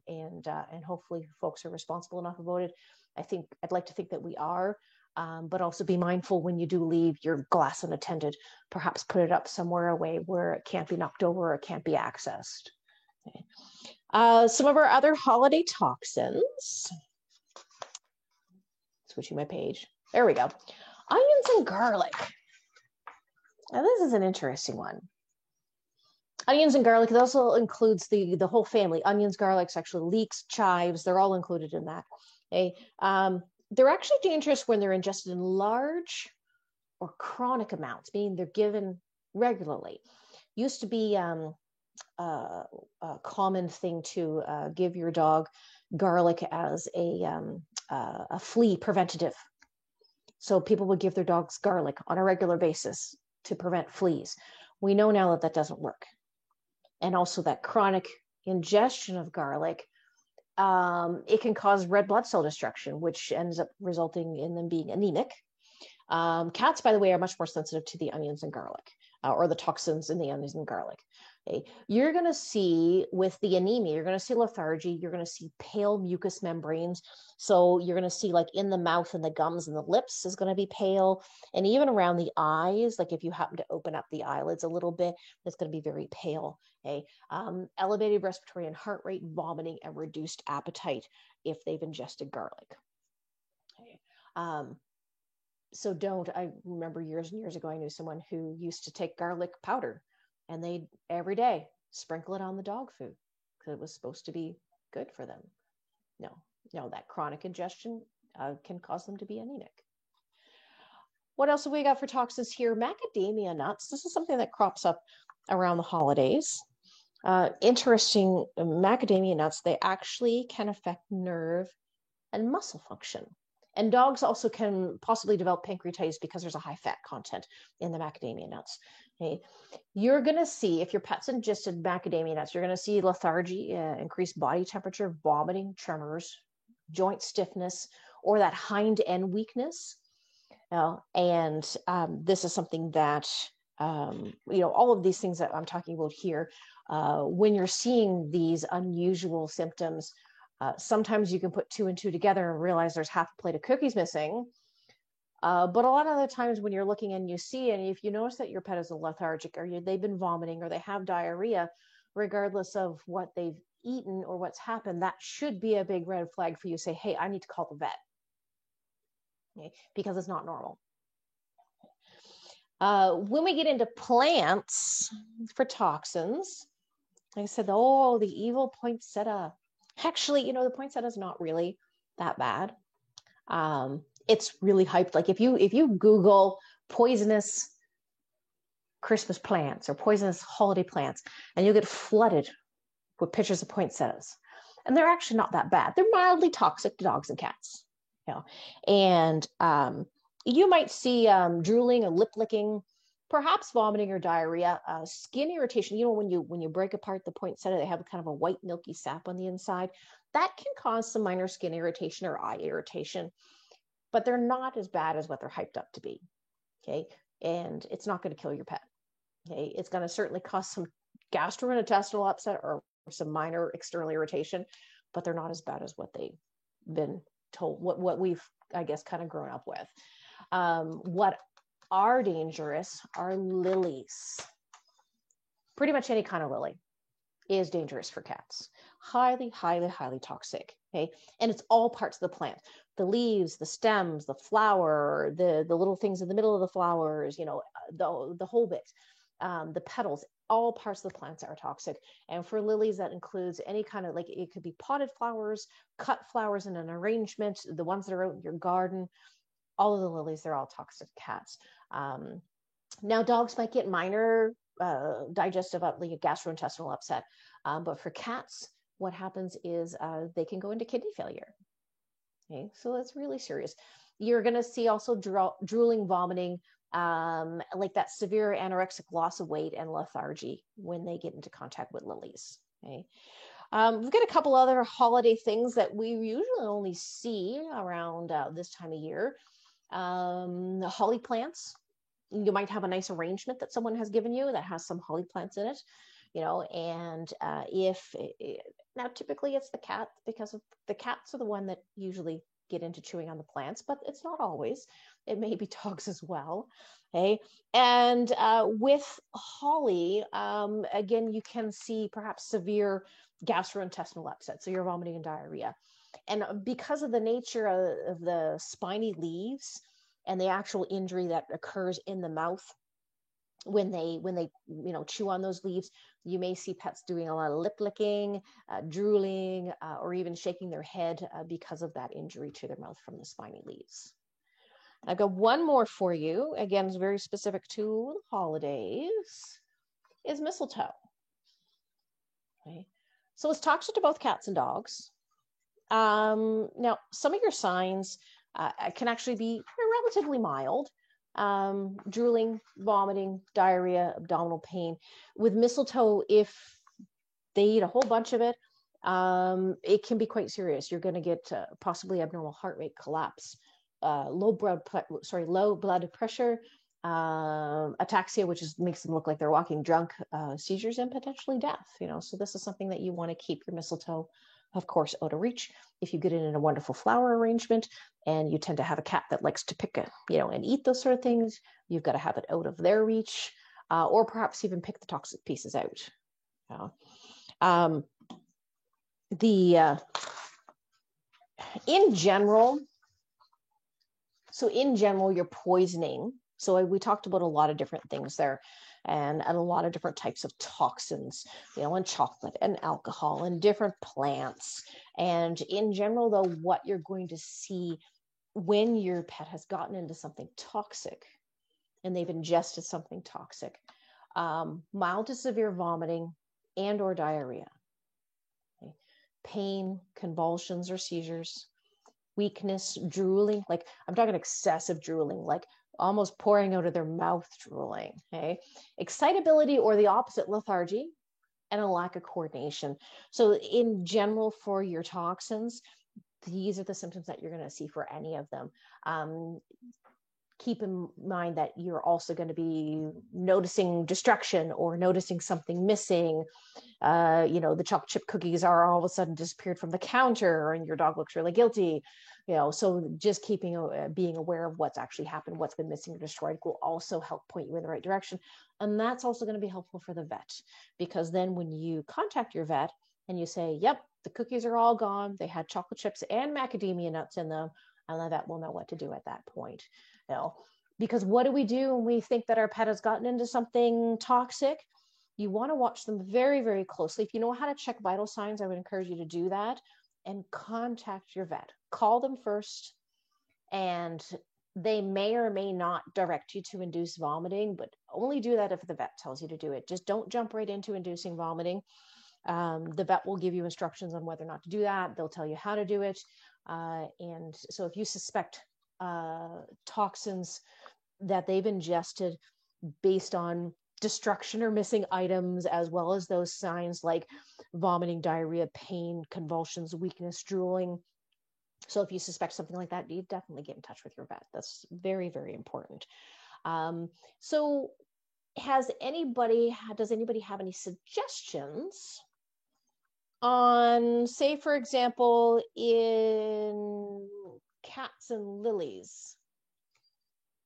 and hopefully folks are responsible enough about it. I'd like to think that we are. But also be mindful when you do leave your glass unattended. Perhaps put it up somewhere away where it can't be knocked over or it can't be accessed. Okay. Some of our other holiday toxins. Switching my page. There we go. Onions and garlic. Now this is an interesting one. Onions and garlic, it also includes the whole family. Onions, garlics, actually leeks, chives, they're all included in that. Okay. They're actually dangerous when they're ingested in large or chronic amounts, meaning they're given regularly. Used to be a common thing to give your dog garlic as a flea preventative. So people would give their dogs garlic on a regular basis to prevent fleas. We know now that that doesn't work. And also that chronic ingestion of garlic, it can cause red blood cell destruction, which ends up resulting in them being anemic. Cats, by the way, are much more sensitive to the onions and garlic, or the toxins in the onions and garlic. Okay. You're going to see with the anemia, you're going to see lethargy, you're going to see pale mucous membranes. So you're going to see like in the mouth and the gums and the lips is going to be pale. And even around the eyes, like if you happen to open up the eyelids a little bit, it's going to be very pale. Okay. Elevated respiratory and heart rate, vomiting, and reduced appetite if they've ingested garlic. Okay. So I remember years and years ago, I knew someone who used to take garlic powder and they'd every day sprinkle it on the dog food because it was supposed to be good for them. No, that chronic ingestion can cause them to be anemic. What else have we got for toxins here? Macadamia nuts. This is something that crops up around the holidays. Interesting, macadamia nuts, they actually can affect nerve and muscle function. And dogs also can possibly develop pancreatitis because there's a high fat content in the macadamia nuts. Okay. You're going to see, if your pet's ingested macadamia nuts, you're going to see lethargy, increased body temperature, vomiting, tremors, joint stiffness, or that hind end weakness. And this is something that, all of these things that I'm talking about here, when you're seeing these unusual symptoms, sometimes you can put 2 and 2 together and realize there's half a plate of cookies missing. But a lot of the times when you're looking and you see, and if you notice that your pet is lethargic or they've been vomiting or they have diarrhea, regardless of what they've eaten or what's happened, that should be a big red flag for you to say, hey, I need to call the vet. Okay? Because it's not normal. When we get into plants for toxins, like I said, the evil poinsettia. Actually, the poinsettia is not really that bad. It's really hyped. Like if you Google poisonous Christmas plants or poisonous holiday plants, and you'll get flooded with pictures of poinsettias. And they're actually not that bad. They're mildly toxic to dogs and cats. And you might see drooling or lip licking, perhaps vomiting or diarrhea, skin irritation. When you break apart the poinsettia, they have kind of a white milky sap on the inside. That can cause some minor skin irritation or eye irritation, but they're not as bad as what they're hyped up to be. Okay. And it's not going to kill your pet. Okay. It's going to certainly cause some gastrointestinal upset or some minor external irritation, but they're not as bad as what they've been told, what we've, I guess, kind of grown up with. What are dangerous are lilies. Pretty much any kind of lily is dangerous for cats. Highly, highly, highly toxic. Okay. And it's all parts of the plant. The leaves, the stems, the flower, the little things in the middle of the flowers, the whole bit, the petals, all parts of the plants are toxic. And for lilies, that includes any kind of, like, it could be potted flowers, cut flowers in an arrangement, the ones that are out in your garden, all of the lilies, they're all toxic to cats. Now, dogs might get minor digestive, like a gastrointestinal upset. But for cats, what happens is they can go into kidney failure. Okay, so that's really serious. You're going to see also drooling, vomiting, like that severe anorexic loss of weight and lethargy when they get into contact with lilies. Okay. We've got a couple other holiday things that we usually only see around this time of year. The holly plants. You might have a nice arrangement that someone has given you that has some holly plants in it, and now typically it's the cat, because of the cats are the one that usually get into chewing on the plants, but it's not always. It may be dogs as well. Okay. And with holly, again, you can see perhaps severe gastrointestinal upset. So you're vomiting and diarrhea. And because of the nature of the spiny leaves and the actual injury that occurs in the mouth when they chew on those leaves, you may see pets doing a lot of lip licking, drooling, or even shaking their head because of that injury to their mouth from the spiny leaves. I've got one more for you. Again, it's very specific to the holidays, is mistletoe. Okay. So it's toxic to both cats and dogs. Now, some of your signs can actually be relatively mild. Drooling, vomiting, diarrhea, abdominal pain. With mistletoe, if they eat a whole bunch of it, it can be quite serious. You're going to get possibly abnormal heart rate, collapse, low blood pressure, ataxia, which makes them look like they're walking drunk, seizures, and potentially death. So this is something that you want to keep your mistletoe, of course, out of reach. If you get it in a wonderful flower arrangement, and you tend to have a cat that likes to pick and eat those sort of things, you've got to have it out of their reach, or perhaps even pick the toxic pieces out. In general, you're poisoning. So we talked about a lot of different things there, and a lot of different types of toxins, and chocolate and alcohol and different plants. And in general, though, what you're going to see when your pet has gotten into something toxic and they've ingested something toxic, mild to severe vomiting and or diarrhea, okay? Pain, convulsions or seizures, weakness, drooling, like I'm talking excessive drooling, like almost pouring out of their mouth drooling, okay? Excitability or the opposite, lethargy, and a lack of coordination. So in general, for your toxins, these are the symptoms that you're going to see for any of them. Keep in mind that you're also going to be noticing destruction or noticing something missing. The chocolate chip cookies are all of a sudden disappeared from the counter and your dog looks really guilty. So just being aware of what's actually happened, what's been missing or destroyed, will also help point you in the right direction. And that's also going to be helpful for the vet, because then when you contact your vet and you say, yep, the cookies are all gone, they had chocolate chips and macadamia nuts in them, and the vet will know what to do at that point. Because what do we do when we think that our pet has gotten into something toxic? You want to watch them very, very closely. If you know how to check vital signs, I would encourage you to do that and contact your vet. Call them first, and they may or may not direct you to induce vomiting, but only do that if the vet tells you to do it. Just don't jump right into inducing vomiting. The vet will give you instructions on whether or not to do that. They'll tell you how to do it. And so if you suspect toxins that they've ingested based on destruction or missing items, as well as those signs like vomiting, diarrhea, pain, convulsions, weakness, drooling. So if you suspect something like that, you definitely get in touch with your vet. That's very, very important. So does anybody have any suggestions on, say, for example, in cats and lilies,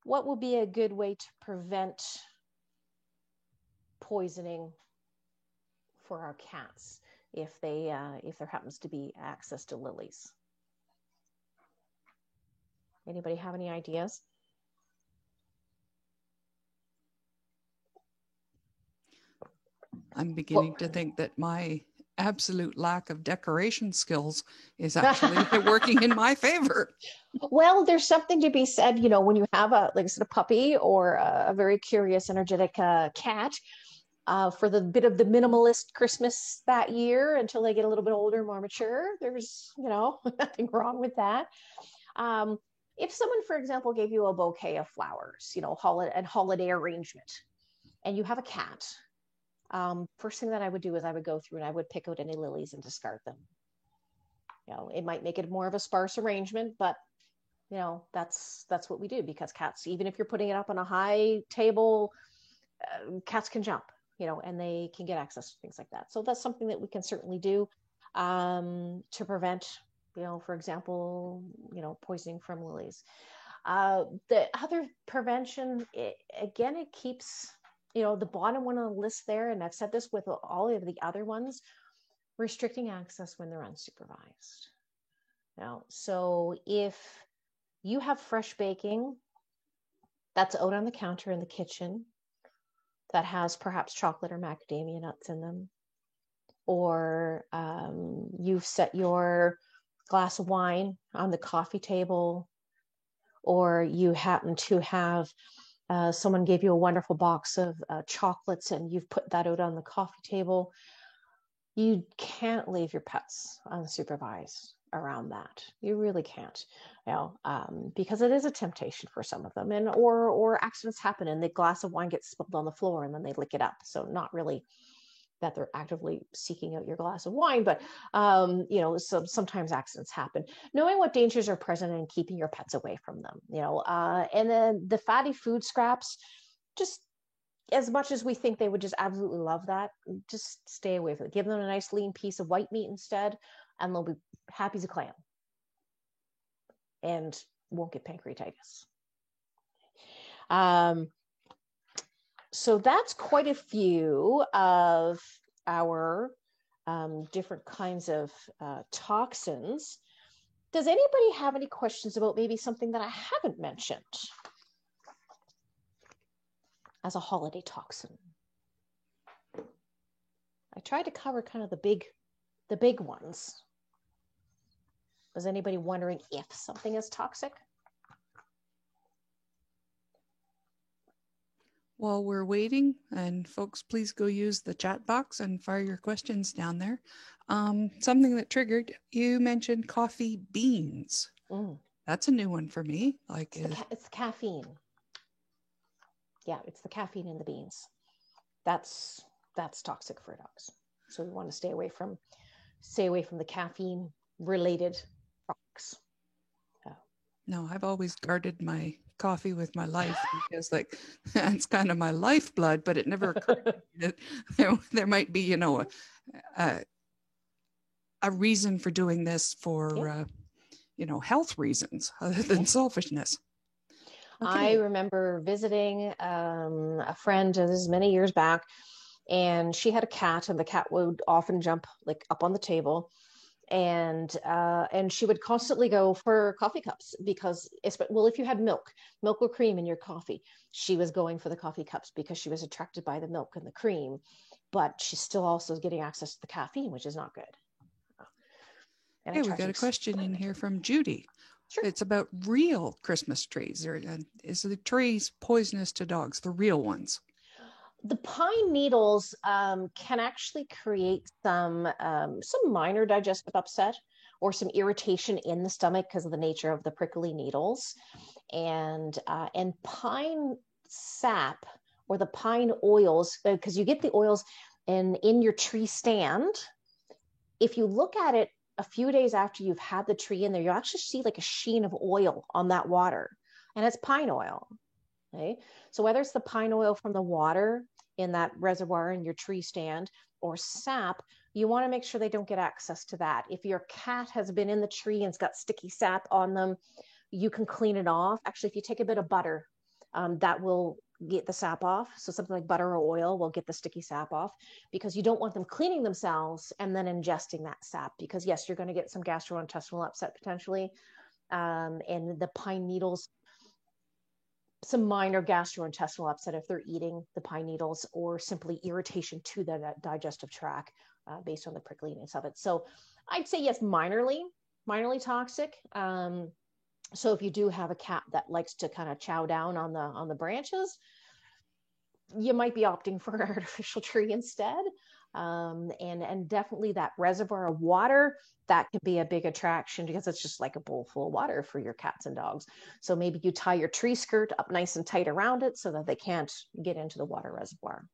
what would be a good way to prevent poisoning for our cats if there happens to be access to lilies? Anybody have any ideas? I'm beginning to think that my absolute lack of decoration skills is actually working in my favor. Well, there's something to be said, when you have a puppy or a very curious, energetic cat, for the bit of the minimalist Christmas that year until they get a little bit older, more mature. There's, nothing wrong with that. If someone, for example, gave you a bouquet of flowers, holiday arrangement, and you have a cat, first thing that I would do is I would go through and I would pick out any lilies and discard them. It might make it more of a sparse arrangement, but that's what we do, because cats, even if you're putting it up on a high table, cats can jump, and they can get access to things like that. So that's something that we can certainly do to prevent, for example, poisoning from lilies. The other prevention, again, it keeps, the bottom one on the list there, and I've said this with all of the other ones, restricting access when they're unsupervised. Now, so if you have fresh baking that's out on the counter in the kitchen that has perhaps chocolate or macadamia nuts in them, or you've set your glass of wine on the coffee table, or you happen to have someone gave you a wonderful box of chocolates and you've put that out on the coffee table, you can't leave your pets unsupervised around that. You really can't, because it is a temptation for some of them, and or accidents happen and the glass of wine gets spilled on the floor and then they lick it up. So not really that they're actively seeking out your glass of wine, but so sometimes accidents happen. Knowing what dangers are present and keeping your pets away from them, and then the fatty food scraps, just as much as we think they would just absolutely love that, just stay away from it. Give them a nice lean piece of white meat instead, and they'll be happy as a clam and won't get pancreatitis. So that's quite a few of our different kinds of toxins. Does anybody have any questions about maybe something that I haven't mentioned as a holiday toxin? I tried to cover kind of the big ones. Was anybody wondering if something is toxic? While we're waiting, and folks, please go use the chat box and fire your questions down there. Something that triggered, you mentioned coffee beans. That's a new one for me. It's the caffeine. Yeah, it's the caffeine in the beans. That's toxic for dogs. So we want to stay away from the caffeine related products. No, I've always guarded my coffee with my life because it's kind of my lifeblood, but it never occurred to me that there might be, a reason for doing this for, health reasons other than selfishness. Okay. I remember visiting a friend, this is many years back, and she had a cat, and the cat would often jump up on the table. And she would constantly go for coffee cups because, if you had milk or cream in your coffee, she was going for the coffee cups because she was attracted by the milk and the cream, but she's still also getting access to the caffeine, which is not good. Hey, we got a question in here from Judy. Sure. It's about real Christmas trees. Is the trees poisonous to dogs, the real ones? The pine needles can actually create some minor digestive upset or some irritation in the stomach because of the nature of the prickly needles, and pine sap or the pine oils, because you get the oils in your tree stand. If you look at it a few days after you've had the tree in there, you actually see a sheen of oil on that water, and it's pine oil. Okay. So whether it's the pine oil from the water in that reservoir in your tree stand or sap, you want to make sure they don't get access to that. If your cat has been in the tree and it's got sticky sap on them, you can clean it off. Actually, if you take a bit of butter, that will get the sap off. So something like butter or oil will get the sticky sap off, because you don't want them cleaning themselves and then ingesting that sap, because yes, you're going to get some gastrointestinal upset potentially. And the pine needles, some minor gastrointestinal upset if they're eating the pine needles, or simply irritation to the digestive tract based on the prickliness of it. So I'd say yes, minorly toxic. So if you do have a cat that likes to kind of chow down on the branches, you might be opting for an artificial tree instead. And definitely that reservoir of water, that can be a big attraction because it's just like a bowl full of water for your cats and dogs. So maybe you tie your tree skirt up nice and tight around it so that they can't get into the water reservoir.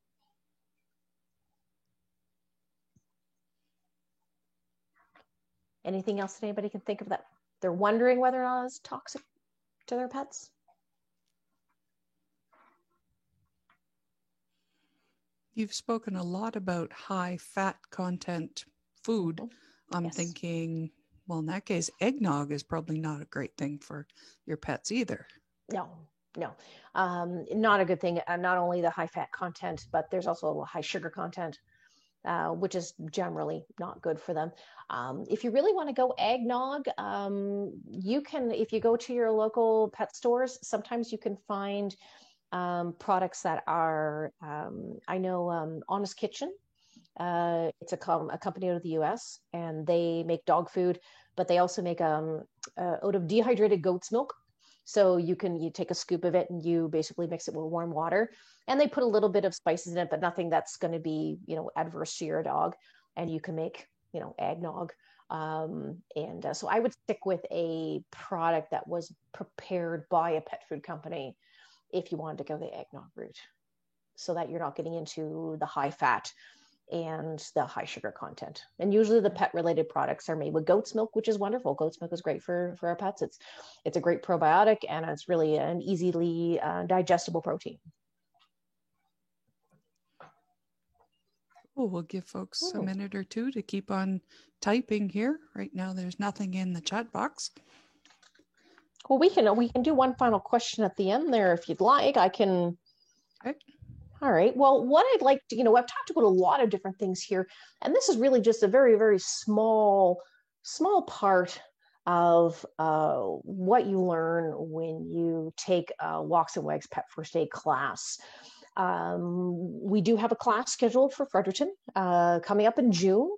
Anything else that anybody can think of that they're wondering whether or not it's toxic to their pets? You've spoken a lot about high fat content food. I'm thinking Well, in that case, eggnog is probably not a great thing for your pets either. No, no, not a good thing. Not only the high fat content, but there's also a high sugar content, which is generally not good for them. If you really want to go eggnog, you can, if you go to your local pet stores, sometimes you can find products that are, I know Honest Kitchen, it's a company out of the US, and they make dog food, but they also make out of dehydrated goat's milk. So you take a scoop of it and you basically mix it with warm water, and they put a little bit of spices in it, but nothing that's going to be, adverse to your dog. And you can make, eggnog. So I would stick with a product that was prepared by a pet food company if you wanted to go the eggnog route, so that you're not getting into the high fat and the high sugar content. And usually the pet related products are made with goat's milk, which is wonderful. Goat's milk is great for our pets. It's a great probiotic, and it's really an easily digestible protein. Oh, we'll give folks a minute or two to keep on typing here. Right now, there's nothing in the chat box. Well, we can do one final question at the end there if you'd like. I can. Okay. All right. Well, what I'd like to, I've talked about a lot of different things here, and this is really just a very, very small part of what you learn when you take Walks and Wags Pet First Aid class. We do have a class scheduled for Fredericton coming up in June.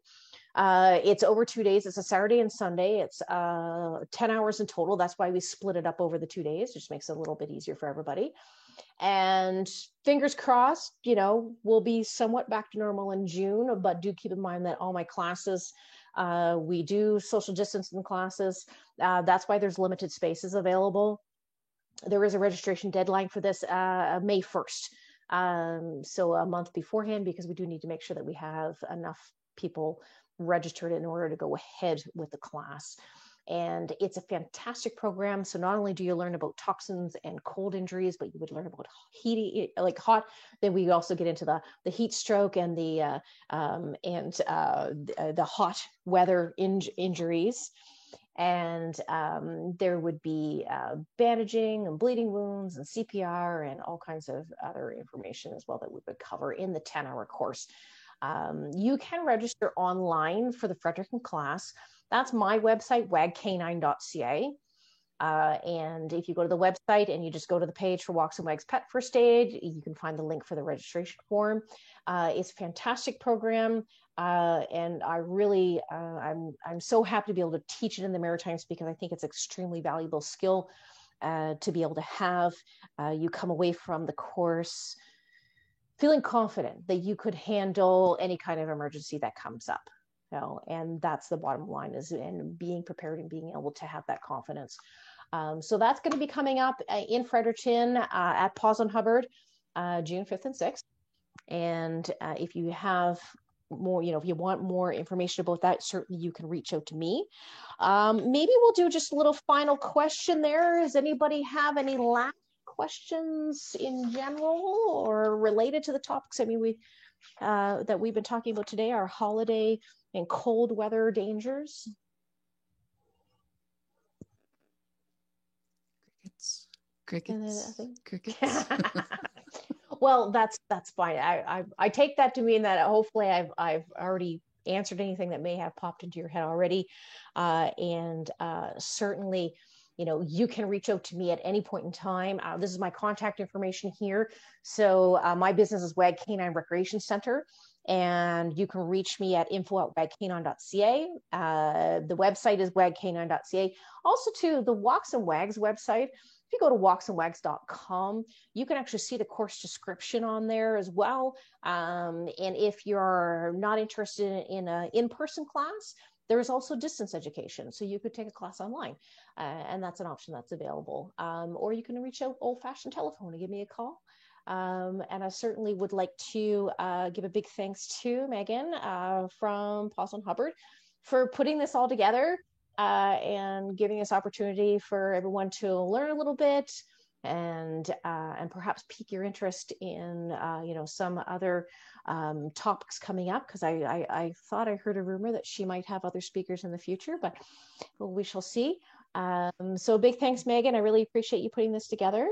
It's over 2 days. It's a Saturday and Sunday. It's 10 hours in total. That's why we split it up over the 2 days. It just makes it a little bit easier for everybody. And fingers crossed, we'll be somewhat back to normal in June, but do keep in mind that all my classes, we do social distance in classes. That's why there's limited spaces available. There is a registration deadline for this, May 1st. So a month beforehand, because we do need to make sure that we have enough people registered in order to go ahead with the class. And it's a fantastic program. So not only do you learn about toxins and cold injuries, but you would learn about hot. Then we also get into the heat stroke and the hot weather injuries. And there would be bandaging and bleeding wounds and CPR and all kinds of other information as well that we would cover in the 10-hour course. You can register online for the Fredericton class. That's my website, wagcanine.ca. And if you go to the website and you just go to the page for Walks and Wags Pet First Aid, you can find the link for the registration form. It's a fantastic program. And I really, I'm so happy to be able to teach it in the Maritimes, because I think it's an extremely valuable skill to be able to have. You come away from the course feeling confident that you could handle any kind of emergency that comes up. And that's the bottom line, is in being prepared and being able to have that confidence. So that's going to be coming up in Fredericton at Paws on Hubbard, June 5th and 6th. And if you have more, if you want more information about that, certainly you can reach out to me. Maybe we'll do just a little final question there. Does anybody have any last questions in general or related to the topics? I mean, that we've been talking about today, our holiday and cold weather dangers. Crickets. Well, that's fine. I take that to mean that hopefully I've already answered anything that may have popped into your head already. And certainly, you can reach out to me at any point in time. This is my contact information here. So my business is Wag Canine Recreation Center, and you can reach me at info@wagcanine.ca. The website is wagcanine.ca. Also, to the Walks and Wags website, if you go to walksandwags.com, you can actually see the course description on there as well. And if you're not interested in an in-person class, there is also distance education. So you could take a class online, and that's an option that's available. Or you can reach out old-fashioned telephone and give me a call. And I certainly would like to give a big thanks to Megan from Paws on Hubbard for putting this all together and giving us opportunity for everyone to learn a little bit, and perhaps pique your interest in some other topics coming up, because I thought I heard a rumor that she might have other speakers in the future, but we shall see. So big thanks, Megan. I really appreciate you putting this together.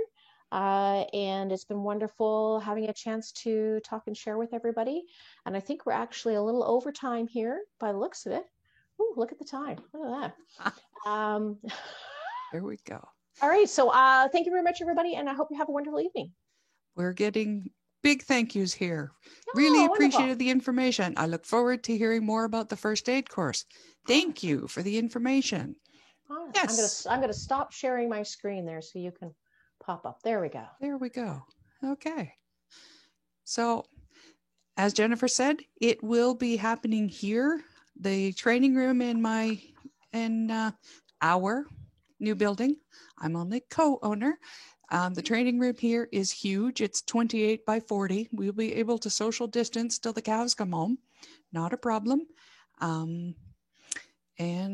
And it's been wonderful having a chance to talk and share with everybody. And I think we're actually a little over time here by the looks of it. Ooh, look at the time. Look at that. There we go. All right. So thank you very much, everybody. And I hope you have a wonderful evening. We're getting big thank yous here. Really appreciated the information. I look forward to hearing more about the first aid course. Thank you for the information. Yes. I'm going to stop sharing my screen there so you can pop up. There we go. There we go. Okay. So as Jennifer said, it will be happening here, the training room in our new building. I'm only co-owner. The training room here is huge. It's 28 by 40. We'll be able to social distance till the cows come home. Not a problem. And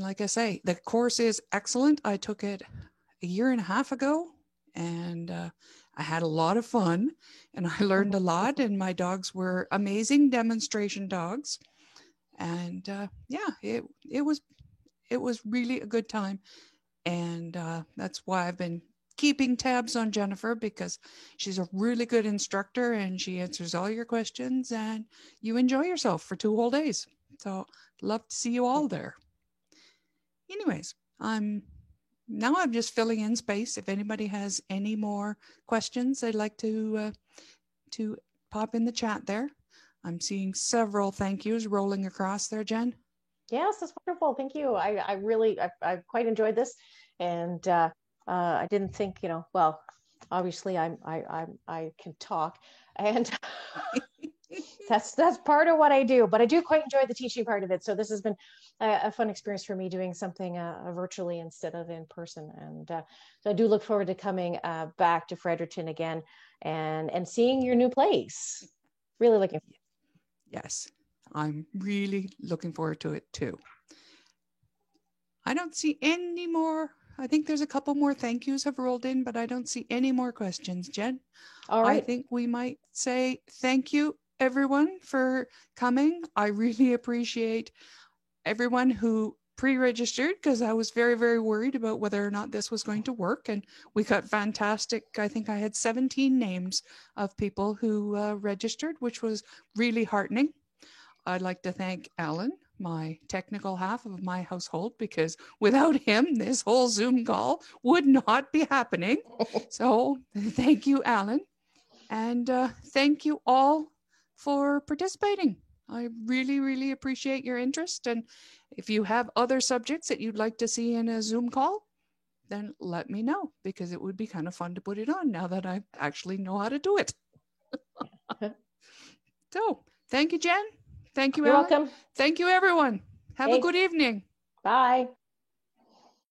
like I say, the course is excellent. I took it a year and a half ago, and I had a lot of fun, and I learned a lot, and my dogs were amazing demonstration dogs. And it was really a good time. And that's why I've been keeping tabs on Jennifer, because she's a really good instructor and she answers all your questions, and you enjoy yourself for 2 whole days. So love to see you all there. Anyways, I'm just filling in space. If anybody has any more questions they'd like to pop in the chat there. I'm seeing several thank yous rolling across there, Jen. Yes, that's wonderful. Thank you. I quite enjoyed this, and I didn't think, well, obviously I can talk, and that's part of what I do, but I do quite enjoy the teaching part of it. So this has been a fun experience for me, doing something virtually instead of in person. And so I do look forward to coming back to Fredericton again and seeing your new place. Really looking forward. Yes, I'm really looking forward to it too. I don't see any more. I think there's a couple more thank yous have rolled in, but I don't see any more questions, Jen. All right. I think we might say thank you, everyone, for coming. I really appreciate everyone who pre-registered, because I was very, very worried about whether or not this was going to work. And we got fantastic, I think I had 17 names of people who registered, which was really heartening. I'd like to thank Alan, my technical half of my household, because without him, this whole Zoom call would not be happening. So thank you, Alan. And thank you all for participating. I really, really appreciate your interest. And if you have other subjects that you'd like to see in a Zoom call, then let me know, because it would be kind of fun to put it on now that I actually know how to do it. So thank you, Jen. Thank you, Alan. You're welcome. Thank you, everyone. Have a good evening. Bye.